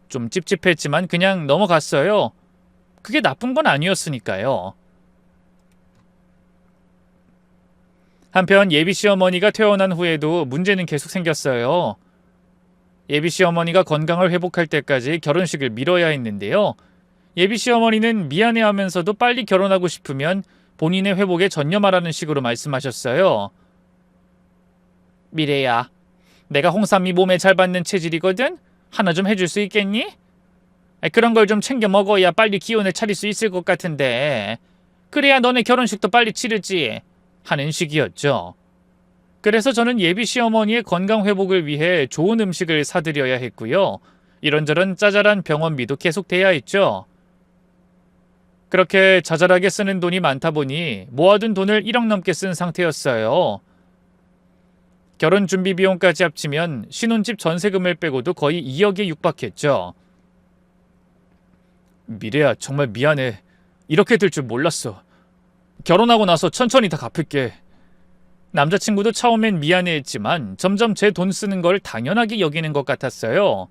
좀 찝찝했지만 그냥 넘어갔어요. 그게 나쁜 건 아니었으니까요. 한편 예비 시어머니가 퇴원한 후에도 문제는 계속 생겼어요. 예비 시어머니가 건강을 회복할 때까지 결혼식을 미뤄야 했는데요. 예비 시어머니는 미안해하면서도 빨리 결혼하고 싶으면 본인의 회복에 전념하라는 식으로 말씀하셨어요. 미래야, 내가 홍삼이 몸에 잘 받는 체질이거든? 하나 좀 해줄 수 있겠니? 그런 걸 좀 챙겨 먹어야 빨리 기운을 차릴 수 있을 것 같은데. 그래야 너네 결혼식도 빨리 치르지. 하는 식이었죠. 그래서 저는 예비 시어머니의 건강 회복을 위해 좋은 음식을 사드려야 했고요. 이런저런 짜잘한 병원비도 계속 돼야 했죠. 그렇게 자잘하게 쓰는 돈이 많다 보니 모아둔 돈을 1억 넘게 쓴 상태였어요. 결혼 준비 비용까지 합치면 신혼집 전세금을 빼고도 거의 2억에 육박했죠. 미래야, 정말 미안해. 이렇게 될 줄 몰랐어. 결혼하고 나서 천천히 다 갚을게. 남자친구도 처음엔 미안해했지만 점점 제 돈 쓰는 걸 당연하게 여기는 것 같았어요.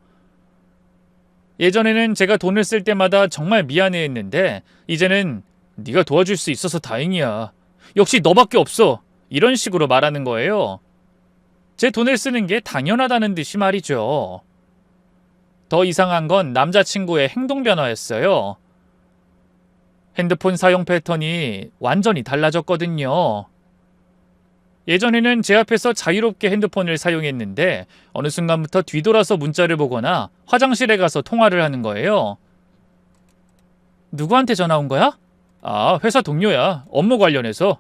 예전에는 제가 돈을 쓸 때마다 정말 미안해했는데 이제는 네가 도와줄 수 있어서 다행이야. 역시 너밖에 없어. 이런 식으로 말하는 거예요. 제 돈을 쓰는 게 당연하다는 듯이 말이죠. 더 이상한 건 남자친구의 행동 변화였어요. 핸드폰 사용 패턴이 완전히 달라졌거든요. 예전에는 제 앞에서 자유롭게 핸드폰을 사용했는데 어느 순간부터 뒤돌아서 문자를 보거나 화장실에 가서 통화를 하는 거예요. 누구한테 전화 온 거야? 아, 회사 동료야. 업무 관련해서.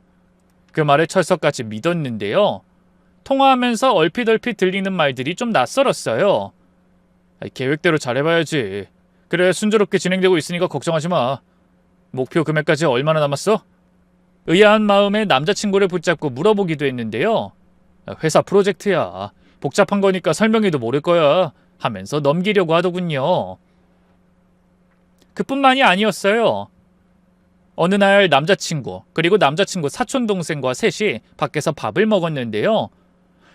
그 말에 철석같이 믿었는데요. 통화하면서 얼핏얼핏 들리는 말들이 좀 낯설었어요. 계획대로 잘해봐야지. 그래, 순조롭게 진행되고 있으니까 걱정하지 마. 목표 금액까지 얼마나 남았어? 의아한 마음에 남자친구를 붙잡고 물어보기도 했는데요. 회사 프로젝트야. 복잡한 거니까 설명해도 모를 거야. 하면서 넘기려고 하더군요. 그뿐만이 아니었어요. 어느 날 남자친구, 그리고 남자친구 사촌동생과 셋이 밖에서 밥을 먹었는데요.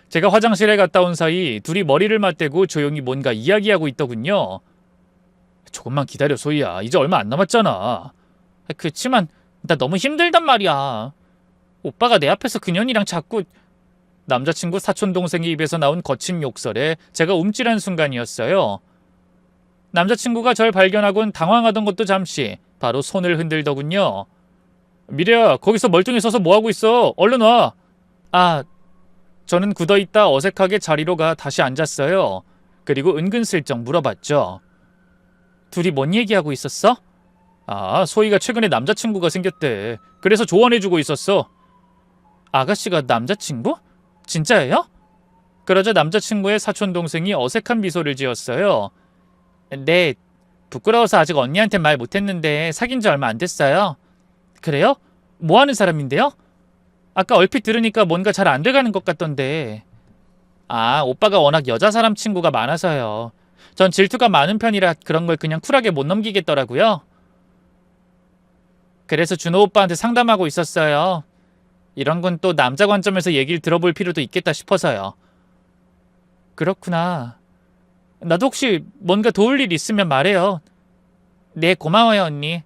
제가 화장실에 갔다 온 사이 둘이 머리를 맞대고 조용히 뭔가 이야기하고 있더군요. 조금만 기다려, 소희야. 이제 얼마 안 남았잖아. 그치만 나 너무 힘들단 말이야. 오빠가 내 앞에서 그년이랑 자꾸... 남자친구 사촌동생의 입에서 나온 거친 욕설에 제가 움찔한 순간이었어요. 남자친구가 절 발견하곤 당황하던 것도 잠시 바로 손을 흔들더군요. 미래야, 거기서 멀뚱히 서서 뭐하고 있어? 얼른 와. 저는 굳어있다 어색하게 자리로 가 다시 앉았어요. 그리고 은근슬쩍 물어봤죠. 둘이 뭔 얘기하고 있었어? 소희가 최근에 남자친구가 생겼대. 그래서 조언해주고 있었어. 아가씨가 남자친구? 진짜예요? 그러자 남자친구의 사촌동생이 어색한 미소를 지었어요. 네, 부끄러워서 아직 언니한테 말 못했는데 사귄 지 얼마 안 됐어요. 그래요? 뭐 하는 사람인데요? 아까 얼핏 들으니까 뭔가 잘 안 돼가는 것 같던데. 오빠가 워낙 여자 사람 친구가 많아서요. 전 질투가 많은 편이라 그런 걸 그냥 쿨하게 못 넘기겠더라고요. 그래서 준호 오빠한테 상담하고 있었어요. 이런 건 또 남자 관점에서 얘기를 들어볼 필요도 있겠다 싶어서요. 그렇구나. 나도 혹시 뭔가 도울 일 있으면 말해요. 네, 고마워요, 언니.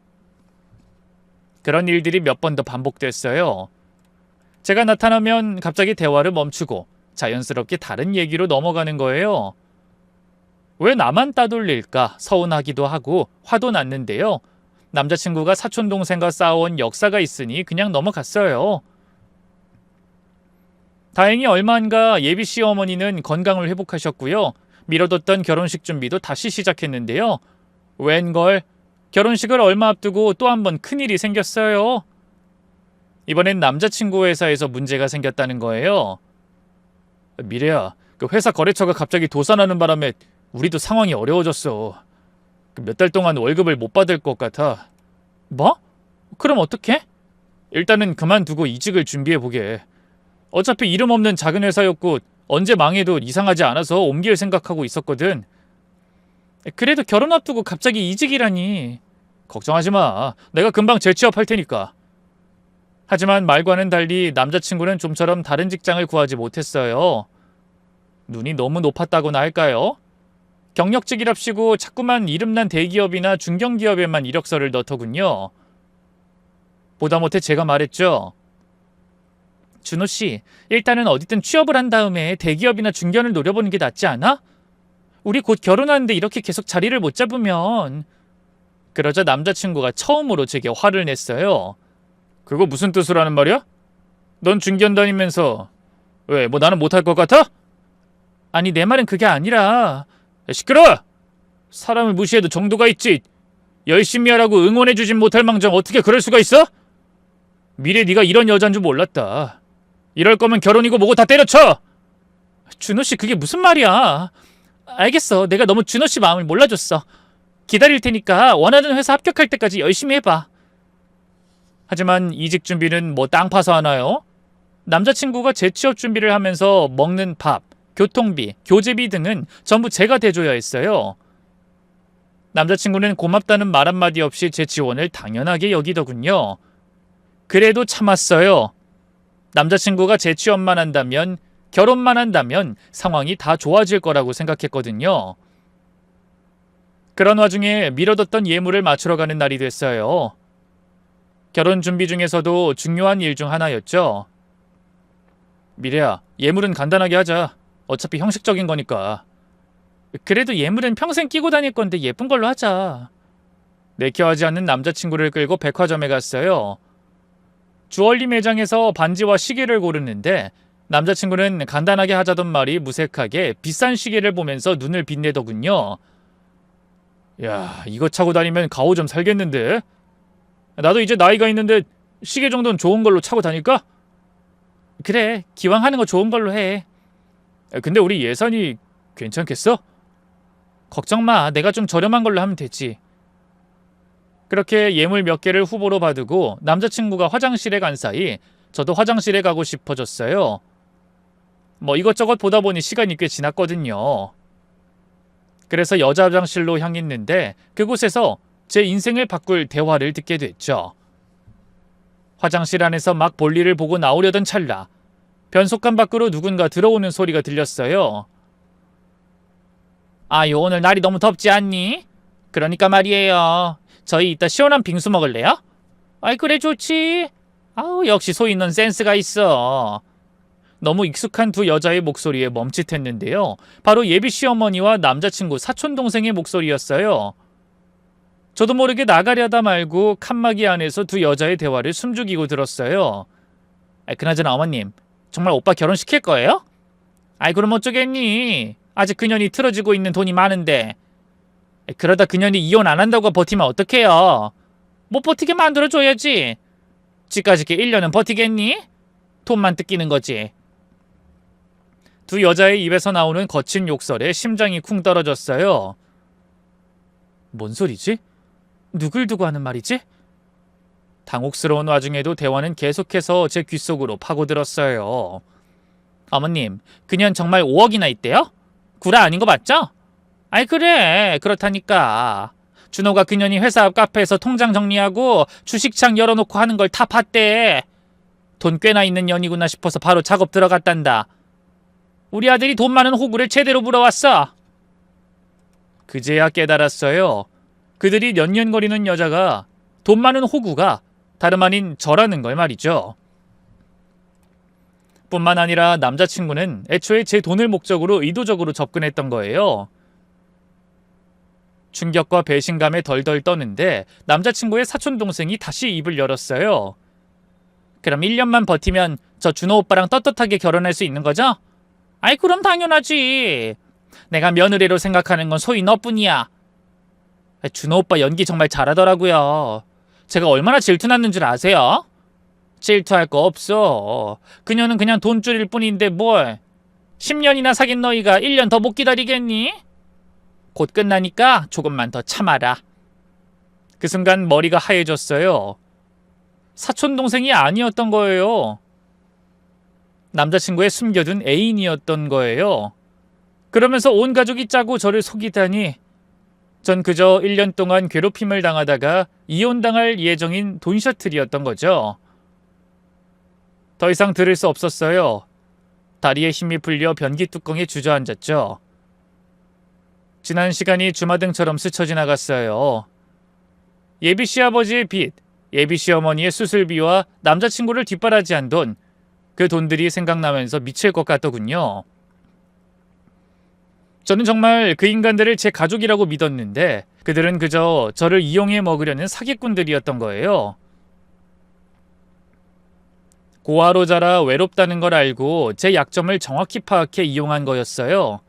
그런 일들이 몇 번 더 반복됐어요. 제가 나타나면 갑자기 대화를 멈추고 자연스럽게 다른 얘기로 넘어가는 거예요. 왜 나만 따돌릴까 서운하기도 하고 화도 났는데요. 남자친구가 사촌동생과 싸워온 역사가 있으니 그냥 넘어갔어요. 다행히 얼마 안가 예비 시어머니는 건강을 회복하셨고요. 미뤄뒀던 결혼식 준비도 다시 시작했는데요. 웬걸, 결혼식을 얼마 앞두고 또 한 번 큰일이 생겼어요. 이번엔 남자친구 회사에서 문제가 생겼다는 거예요. 미래야, 그 회사 거래처가 갑자기 도산하는 바람에 우리도 상황이 어려워졌어. 몇 달 동안 월급을 못 받을 것 같아. 뭐? 그럼 어떡해? 일단은 그만두고 이직을 준비해보게. 어차피 이름 없는 작은 회사였고 언제 망해도 이상하지 않아서 옮길 생각하고 있었거든. 그래도 결혼 앞두고 갑자기 이직이라니. 걱정하지 마. 내가 금방 재취업할 테니까. 하지만 말과는 달리 남자친구는 좀처럼 다른 직장을 구하지 못했어요. 눈이 너무 높았다고나 할까요? 경력직이랍시고 자꾸만 이름난 대기업이나 중견기업에만 이력서를 넣더군요. 보다 못해 제가 말했죠. 준호씨, 일단은 어디든 취업을 한 다음에 대기업이나 중견을 노려보는 게 낫지 않아? 우리 곧 결혼하는데 이렇게 계속 자리를 못 잡으면. 그러자 남자친구가 처음으로 제게 화를 냈어요. 그거 무슨 뜻으로 하는 말이야? 넌 중견 다니면서 왜, 뭐 나는 못할 것 같아? 아니, 내 말은 그게 아니라. 시끄러워! 사람을 무시해도 정도가 있지. 열심히 하라고 응원해주진 못할 망정 어떻게 그럴 수가 있어? 미래 네가 이런 여잔 줄 몰랐다. 이럴 거면 결혼이고 뭐고 다 때려쳐! 준호씨, 그게 무슨 말이야? 알겠어. 내가 너무 준호씨 마음을 몰라줬어. 기다릴 테니까 원하는 회사 합격할 때까지 열심히 해봐. 하지만 이직 준비는 뭐 땅 파서 하나요? 남자친구가 재취업 준비를 하면서 먹는 밥, 교통비, 교재비 등은 전부 제가 대줘야 했어요. 남자친구는 고맙다는 말 한마디 없이 제 지원을 당연하게 여기더군요. 그래도 참았어요. 남자친구가 재취업만 한다면, 결혼만 한다면 상황이 다 좋아질 거라고 생각했거든요. 그런 와중에 미뤄뒀던 예물을 맞추러 가는 날이 됐어요. 결혼 준비 중에서도 중요한 일 중 하나였죠. 미래야, 예물은 간단하게 하자. 어차피 형식적인 거니까. 그래도 예물은 평생 끼고 다닐 건데 예쁜 걸로 하자. 내켜하지 않는 남자친구를 끌고 백화점에 갔어요. 주얼리 매장에서 반지와 시계를 고르는데 남자친구는 간단하게 하자던 말이 무색하게 비싼 시계를 보면서 눈을 빛내더군요. 야, 이거 차고 다니면 가오 좀 살겠는데? 나도 이제 나이가 있는데 시계 정도는 좋은 걸로 차고 다닐까? 그래, 기왕 하는 거 좋은 걸로 해. 근데 우리 예산이 괜찮겠어? 걱정 마, 내가 좀 저렴한 걸로 하면 되지. 그렇게 예물 몇 개를 후보로 받고 남자친구가 화장실에 간 사이 저도 화장실에 가고 싶어졌어요. 뭐 이것저것 보다 보니 시간이 꽤 지났거든요. 그래서 여자 화장실로 향했는데 그곳에서 제 인생을 바꿀 대화를 듣게 됐죠. 화장실 안에서 막 볼일을 보고 나오려던 찰나 변속관 밖으로 누군가 들어오는 소리가 들렸어요. 아유, 오늘 날이 너무 덥지 않니? 그러니까 말이에요. 저희 이따 시원한 빙수 먹을래요? 아이, 그래, 좋지. 아우, 역시 소희 넌 센스가 있어. 너무 익숙한 두 여자의 목소리에 멈칫했는데요. 바로 예비 시어머니와 남자친구 사촌동생의 목소리였어요. 저도 모르게 나가려다 말고 칸막이 안에서 두 여자의 대화를 숨죽이고 들었어요. 그나저나 어머님, 정말 오빠 결혼시킬 거예요? 아이, 그럼 어쩌겠니? 아직 그년이 틀어지고 있는 돈이 많은데. 그러다 그년이 이혼 안 한다고 버티면 어떡해요? 못 버티게 만들어줘야지. 지까짓 게 1년은 버티겠니? 돈만 뜯기는 거지. 두 여자의 입에서 나오는 거친 욕설에 심장이 쿵 떨어졌어요. 뭔 소리지? 누굴 두고 하는 말이지? 당혹스러운 와중에도 대화는 계속해서 제 귓속으로 파고들었어요. 어머님, 그년 정말 5억이나 있대요? 구라 아닌 거 맞죠? 아이, 그래, 그렇다니까. 준호가 그년이 회사 앞 카페에서 통장 정리하고 주식창 열어놓고 하는 걸 다 봤대. 돈 꽤나 있는 년이구나 싶어서 바로 작업 들어갔단다. 우리 아들이 돈 많은 호구를 제대로 물어왔어. 그제야 깨달았어요. 그들이 년년거리는 여자가, 돈 많은 호구가 다름 아닌 저라는 걸 말이죠. 뿐만 아니라 남자친구는 애초에 제 돈을 목적으로 의도적으로 접근했던 거예요. 충격과 배신감에 덜덜 떠는데 남자친구의 사촌동생이 다시 입을 열었어요. 그럼 1년만 버티면 저 준호 오빠랑 떳떳하게 결혼할 수 있는 거죠? 아이 그럼 당연하지. 내가 며느리로 생각하는 건 소희 너뿐이야. 준호 오빠 연기 정말 잘하더라고요. 제가 얼마나 질투났는 줄 아세요? 질투할 거 없어. 그녀는 그냥 돈줄일 뿐인데 뭘. 10년이나 사귄 너희가 1년 더 못 기다리겠니? 곧 끝나니까 조금만 더 참아라. 그 순간 머리가 하얘졌어요. 사촌동생이 아니었던 거예요. 남자친구의 숨겨둔 애인이었던 거예요. 그러면서 온 가족이 짜고 저를 속이다니. 전 그저 1년 동안 괴롭힘을 당하다가 이혼당할 예정인 돈 셔틀이었던 거죠. 더 이상 들을 수 없었어요. 다리에 힘이 풀려 변기 뚜껑에 주저앉았죠. 지난 시간이 주마등처럼 스쳐 지나갔어요. 예비 시아버지의 빚, 예비 시어머니의 수술비와 남자친구를 뒷바라지한 돈, 그 돈들이 생각나면서 미칠 것 같더군요. 저는 정말 그 인간들을 제 가족이라고 믿었는데 그들은 그저 저를 이용해 먹으려는 사기꾼들이었던 거예요. 고아로 자라 외롭다는 걸 알고 제 약점을 정확히 파악해 이용한 거였어요.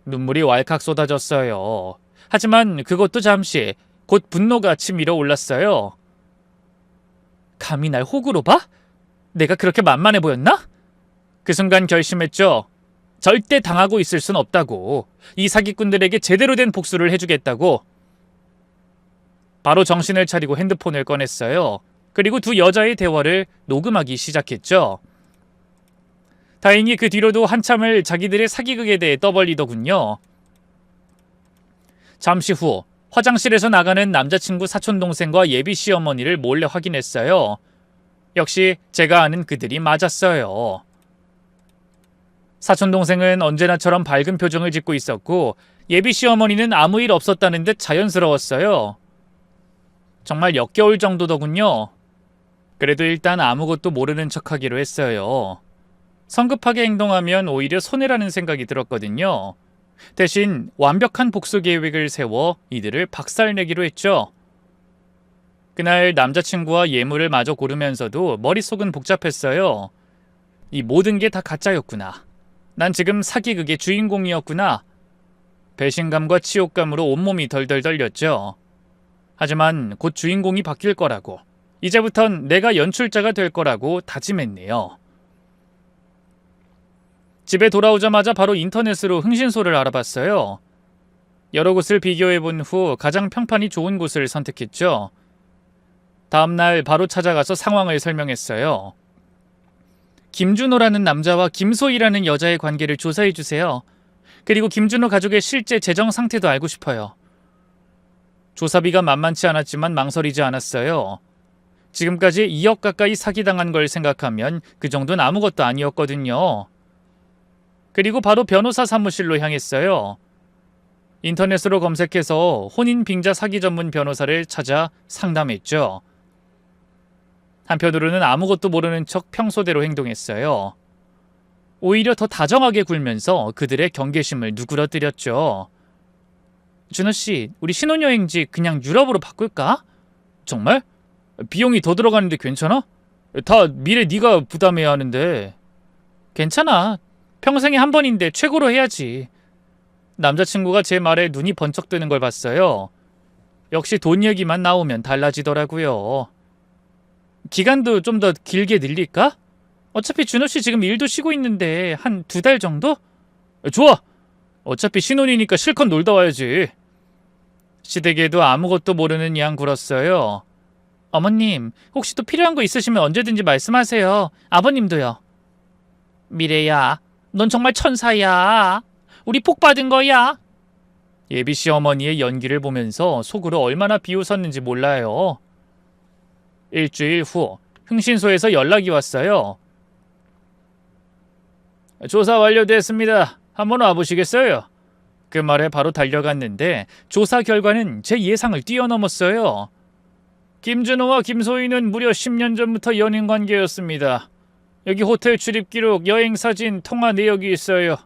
눈물이 왈칵 쏟아졌어요. 하지만 그것도 잠시, 곧 분노가 치밀어 올랐어요. 감히 날 호구로 봐? 내가 그렇게 만만해 보였나? 그 순간 결심했죠. 절대 당하고 있을 순 없다고. 이 사기꾼들에게 제대로 된 복수를 해주겠다고. 바로 정신을 차리고 핸드폰을 꺼냈어요. 그리고 두 여자의 대화를 녹음하기 시작했죠. 다행히 그 뒤로도 한참을 자기들의 사기극에 대해 떠벌리더군요. 잠시 후 화장실에서 나가는 남자친구 사촌동생과 예비 시어머니를 몰래 확인했어요. 역시 제가 아는 그들이 맞았어요. 사촌동생은 언제나처럼 밝은 표정을 짓고 있었고 예비 시어머니는 아무 일 없었다는 듯 자연스러웠어요. 정말 역겨울 정도더군요. 그래도 일단 아무것도 모르는 척하기로 했어요. 성급하게 행동하면 오히려 손해라는 생각이 들었거든요. 대신 완벽한 복수 계획을 세워 이들을 박살내기로 했죠. 그날 남자친구와 예물을 마저 고르면서도 머릿속은 복잡했어요. 이 모든 게 다 가짜였구나. 난 지금 사기극의 주인공이었구나. 배신감과 치욕감으로 온몸이 덜덜 떨렸죠. 하지만 곧 주인공이 바뀔 거라고, 이제부턴 내가 연출자가 될 거라고 다짐했네요. 집에 돌아오자마자 바로 인터넷으로 흥신소를 알아봤어요. 여러 곳을 비교해본 후 가장 평판이 좋은 곳을 선택했죠. 다음날 바로 찾아가서 상황을 설명했어요. 김준호라는 남자와 김소희라는 여자의 관계를 조사해주세요. 그리고 김준호 가족의 실제 재정 상태도 알고 싶어요. 조사비가 만만치 않았지만 망설이지 않았어요. 지금까지 2억 가까이 사기당한 걸 생각하면 그 정도는 아무것도 아니었거든요. 그리고 바로 변호사 사무실로 향했어요. 인터넷으로 검색해서 혼인 빙자 사기 전문 변호사를 찾아 상담했죠. 한편으로는 아무것도 모르는 척 평소대로 행동했어요. 오히려 더 다정하게 굴면서 그들의 경계심을 누그러뜨렸죠. 준호씨, 우리 신혼여행지 그냥 유럽으로 바꿀까? 정말? 비용이 더 들어가는데 괜찮아? 다 미래 네가 부담해야 하는데. 괜찮아. 평생에 한 번인데 최고로 해야지. 남자친구가 제 말에 눈이 번쩍 뜨는 걸 봤어요. 역시 돈 얘기만 나오면 달라지더라고요. 기간도 좀 더 길게 늘릴까? 어차피 준호씨 지금 일도 쉬고 있는데 한 2달 정도? 좋아! 어차피 신혼이니까 실컷 놀다 와야지. 시댁에도 아무것도 모르는 양 굴었어요. 어머님, 혹시 또 필요한 거 있으시면 언제든지 말씀하세요. 아버님도요. 미래야, 넌 정말 천사야. 우리 복 받은 거야. 예비 시어머니의 연기를 보면서 속으로 얼마나 비웃었는지 몰라요. 일주일 후 흥신소에서 연락이 왔어요. 조사 완료됐습니다. 한번 와보시겠어요? 그 말에 바로 달려갔는데 조사 결과는 제 예상을 뛰어넘었어요. 김준호와 김소희는 무려 10년 전부터 연인 관계였습니다. 여기 호텔 출입 기록, 여행 사진, 통화 내역이 있어요.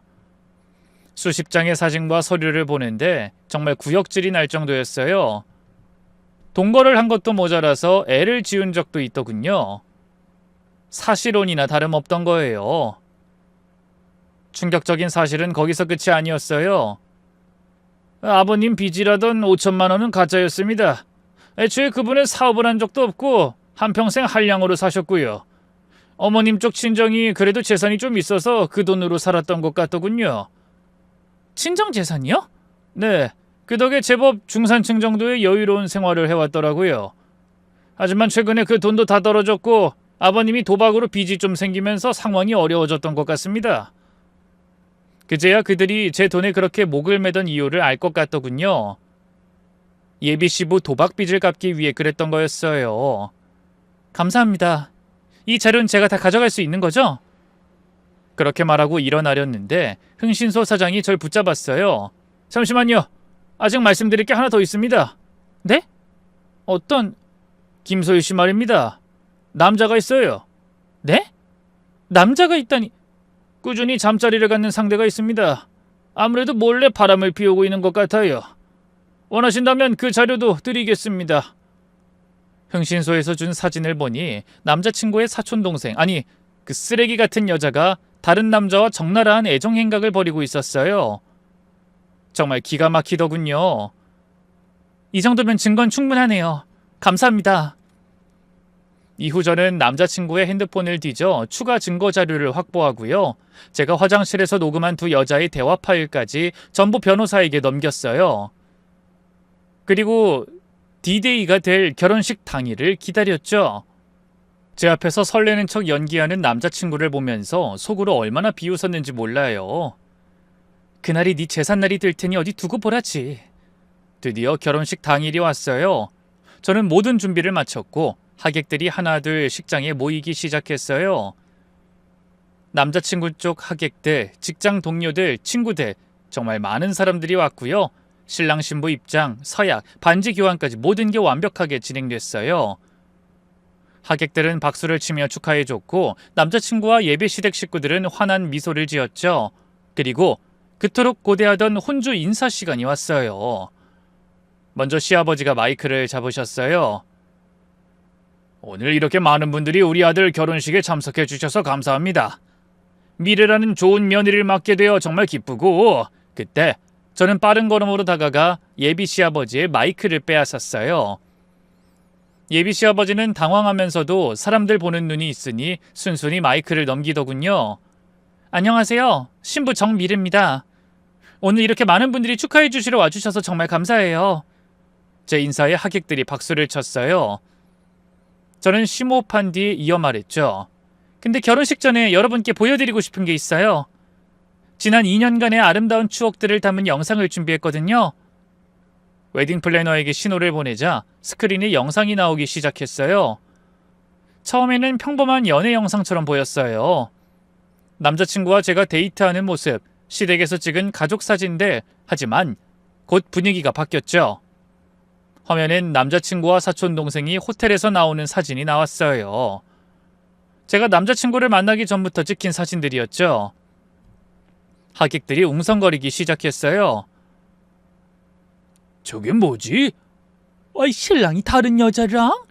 수십 장의 사진과 서류를 보는데 정말 구역질이 날 정도였어요. 동거를 한 것도 모자라서 애를 지운 적도 있더군요. 사실혼이나 다름없던 거예요. 충격적인 사실은 거기서 끝이 아니었어요. 아버님 빚이라던 5천만 원은 가짜였습니다. 애초에 그분은 사업을 한 적도 없고 한평생 한량으로 사셨고요. 어머님 쪽 친정이 그래도 재산이 좀 있어서 그 돈으로 살았던 것 같더군요. 친정 재산이요? 네, 그 덕에 제법 중산층 정도의 여유로운 생활을 해왔더라고요. 하지만 최근에 그 돈도 다 떨어졌고 아버님이 도박으로 빚이 좀 생기면서 상황이 어려워졌던 것 같습니다. 그제야 그들이 제 돈에 그렇게 목을 매던 이유를 알 것 같더군요. 예비시부 도박 빚을 갚기 위해 그랬던 거였어요. 감사합니다. 이 자료는 제가 다 가져갈 수 있는 거죠? 그렇게 말하고 일어나려는데 흥신소 사장이 절 붙잡았어요. 잠시만요. 아직 말씀드릴 게 하나 더 있습니다. 네? 어떤 김소희 씨 말입니다. 남자가 있어요. 네? 남자가 있다니. 꾸준히 잠자리를 갖는 상대가 있습니다. 아무래도 몰래 바람을 피우고 있는 것 같아요. 원하신다면 그 자료도 드리겠습니다. 흥신소에서 준 사진을 보니 남자친구의 사촌동생, 아니 그 쓰레기 같은 여자가 다른 남자와 적나라한 애정 행각을 벌이고 있었어요. 정말 기가 막히더군요. 이 정도면 증거는 충분하네요. 감사합니다. 이후 저는 남자친구의 핸드폰을 뒤져 추가 증거 자료를 확보하고요. 제가 화장실에서 녹음한 두 여자의 대화 파일까지 전부 변호사에게 넘겼어요. 그리고 D-Day가 될 결혼식 당일을 기다렸죠. 제 앞에서 설레는 척 연기하는 남자친구를 보면서 속으로 얼마나 비웃었는지 몰라요. 그날이 네 재산날이 될 테니 어디 두고 보라지. 드디어 결혼식 당일이 왔어요. 저는 모든 준비를 마쳤고 하객들이 하나둘 식장에 모이기 시작했어요. 남자친구 쪽 하객들, 직장 동료들, 친구들, 정말 많은 사람들이 왔고요. 신랑 신부 입장, 서약, 반지 교환까지 모든 게 완벽하게 진행됐어요. 하객들은 박수를 치며 축하해줬고 남자친구와 예배시댁 식구들은 환한 미소를 지었죠. 그리고 그토록 고대하던 혼주 인사 시간이 왔어요. 먼저 시아버지가 마이크를 잡으셨어요. 오늘 이렇게 많은 분들이 우리 아들 결혼식에 참석해 주셔서 감사합니다. 미래라는 좋은 며느리를 맡게 되어 정말 기쁘고, 그때 저는 빠른 걸음으로 다가가 예비 시아버지의 마이크를 빼앗았어요. 예비 시아버지는 당황하면서도 사람들 보는 눈이 있으니 순순히 마이크를 넘기더군요. 안녕하세요. 신부 정미래입니다. 오늘 이렇게 많은 분들이 축하해 주시러 와주셔서 정말 감사해요. 제 인사에 하객들이 박수를 쳤어요. 저는 심호흡한 뒤 이어 말했죠. 근데 결혼식 전에 여러분께 보여드리고 싶은 게 있어요. 지난 2년간의 아름다운 추억들을 담은 영상을 준비했거든요. 웨딩 플래너에게 신호를 보내자 스크린에 영상이 나오기 시작했어요. 처음에는 평범한 연애 영상처럼 보였어요. 남자친구와 제가 데이트하는 모습, 시댁에서 찍은 가족 사진들, 하지만 곧 분위기가 바뀌었죠. 화면엔 남자친구와 사촌동생이 호텔에서 나오는 사진이 나왔어요. 제가 남자친구를 만나기 전부터 찍힌 사진들이었죠. 하객들이 웅성거리기 시작했어요. 저게 뭐지? 신랑이 다른 여자랑?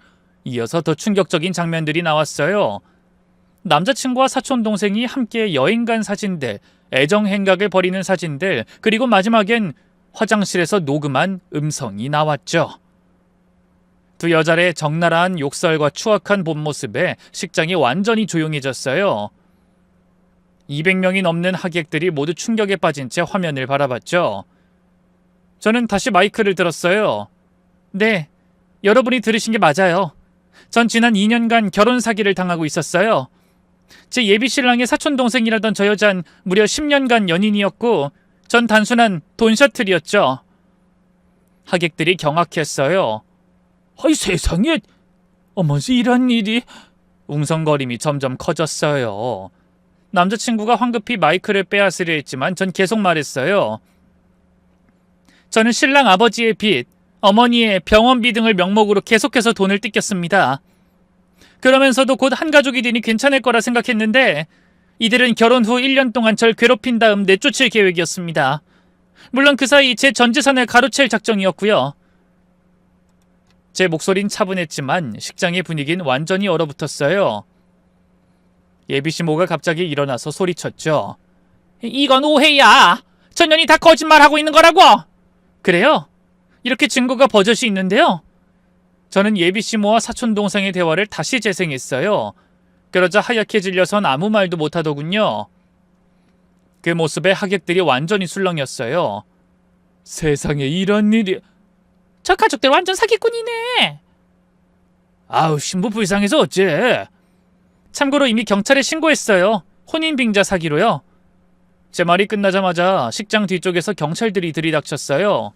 이어서 더 충격적인 장면들이 나왔어요. 남자친구와 사촌동생이 함께 여행 간 사진들, 애정 행각을 벌이는 사진들, 그리고 마지막엔 화장실에서 녹음한 음성이 나왔죠. 두 여자의 적나라한 욕설과 추악한 본 모습에 식장이 완전히 조용해졌어요. 200명이 넘는 하객들이 모두 충격에 빠진 채 화면을 바라봤죠. 저는 다시 마이크를 들었어요. 네, 여러분이 들으신 게 맞아요. 전 지난 2년간 결혼 사기를 당하고 있었어요. 제 예비신랑의 사촌동생이라던 저 여잔 무려 10년간 연인이었고 전 단순한 돈 셔틀이었죠. 하객들이 경악했어요. 세상에, 어머지 이런 일이. 웅성거림이 점점 커졌어요. 남자친구가 황급히 마이크를 빼앗으려 했지만 전 계속 말했어요. 저는 신랑 아버지의 빚, 어머니의 병원비 등을 명목으로 계속해서 돈을 뜯겼습니다. 그러면서도 곧 한 가족이 되니 괜찮을 거라 생각했는데 이들은 결혼 후 1년 동안 절 괴롭힌 다음 내쫓을 계획이었습니다. 물론 그 사이 제 전 재산을 가로챌 작정이었고요. 제 목소린 차분했지만 식장의 분위기는 완전히 얼어붙었어요. 예비씨 모가 갑자기 일어나서 소리쳤죠. 이건 오해야. 전년이 다 거짓말하고 있는 거라고. 그래요? 이렇게 증거가 버젓이 있는데요. 저는 예비씨 모와 사촌 동생의 대화를 다시 재생했어요. 그러자 하얗게 질려선 아무 말도 못하더군요. 그 모습에 하객들이 완전히 술렁였어요. 세상에 이런 일이... 저 가족들 완전 사기꾼이네. 아우, 신부 불쌍해서 어째. 참고로 이미 경찰에 신고했어요. 혼인빙자 사기로요. 제 말이 끝나자마자 식장 뒤쪽에서 경찰들이 들이닥쳤어요.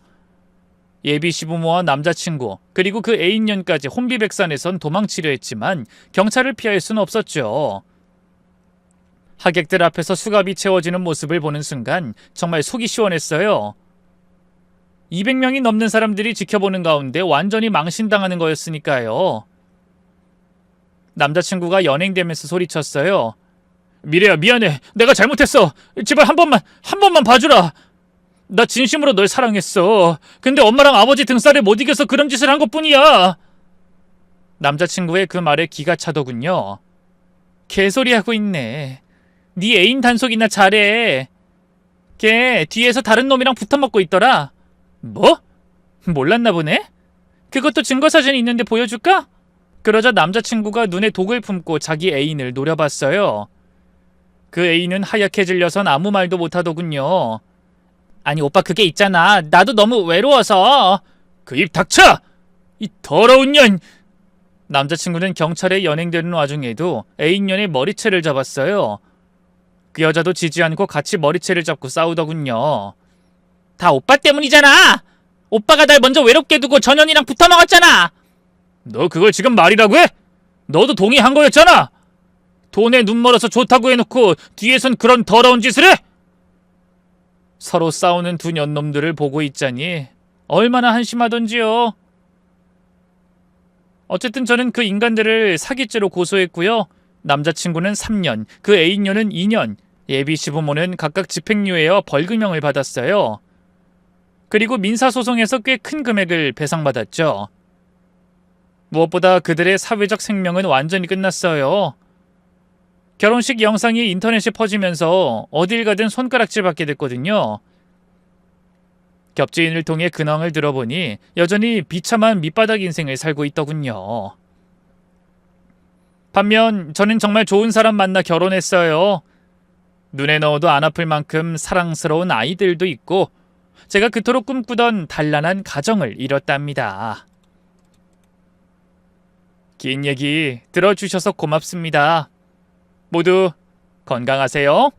예비 시부모와 남자친구 그리고 그 애인년까지 혼비백산해선 도망치려 했지만 경찰을 피할 수는 없었죠. 하객들 앞에서 수갑이 채워지는 모습을 보는 순간 정말 속이 시원했어요. 200명이 넘는 사람들이 지켜보는 가운데 완전히 망신당하는 거였으니까요. 남자친구가 연행되면서 소리쳤어요. 미래야, 미안해. 내가 잘못했어. 제발 한 번만 봐주라. 나 진심으로 널 사랑했어. 근데 엄마랑 아버지 등살에 못 이겨서 그런 짓을 한 것뿐이야. 남자친구의 그 말에 기가 차더군요. 개소리하고 있네. 네 애인 단속이나 잘해. 걔 뒤에서 다른 놈이랑 붙어먹고 있더라. 뭐? 몰랐나 보네? 그것도 증거사진이 있는데 보여줄까? 그러자 남자친구가 눈에 독을 품고 자기 애인을 노려봤어요. 그 애인은 하얗게 질려선 아무 말도 못하더군요. 아니 오빠 그게 있잖아. 나도 너무 외로워서. 그 입 닥쳐! 이 더러운 년! 남자친구는 경찰에 연행되는 와중에도 애인년의 머리채를 잡았어요. 그 여자도 지지 않고 같이 머리채를 잡고 싸우더군요. 다 오빠 때문이잖아. 오빠가 날 먼저 외롭게 두고 전현이랑 붙어먹었잖아. 너 그걸 지금 말이라고 해? 너도 동의한 거였잖아. 돈에 눈 멀어서 좋다고 해놓고 뒤에선 그런 더러운 짓을 해? 서로 싸우는 두 년놈들을 보고 있자니 얼마나 한심하던지요. 어쨌든 저는 그 인간들을 사기죄로 고소했고요. 남자친구는 3년, 그 애인녀는 2년, 예비 시부모는 각각 집행유예와 벌금형을 받았어요. 그리고 민사소송에서 꽤 큰 금액을 배상받았죠. 무엇보다 그들의 사회적 생명은 완전히 끝났어요. 결혼식 영상이 인터넷에 퍼지면서 어딜 가든 손가락질 받게 됐거든요. 겹지인을 통해 근황을 들어보니 여전히 비참한 밑바닥 인생을 살고 있더군요. 반면 저는 정말 좋은 사람 만나 결혼했어요. 눈에 넣어도 안 아플 만큼 사랑스러운 아이들도 있고 제가 그토록 꿈꾸던 단란한 가정을 이뤘답니다. 긴 얘기 들어주셔서 고맙습니다. 모두 건강하세요.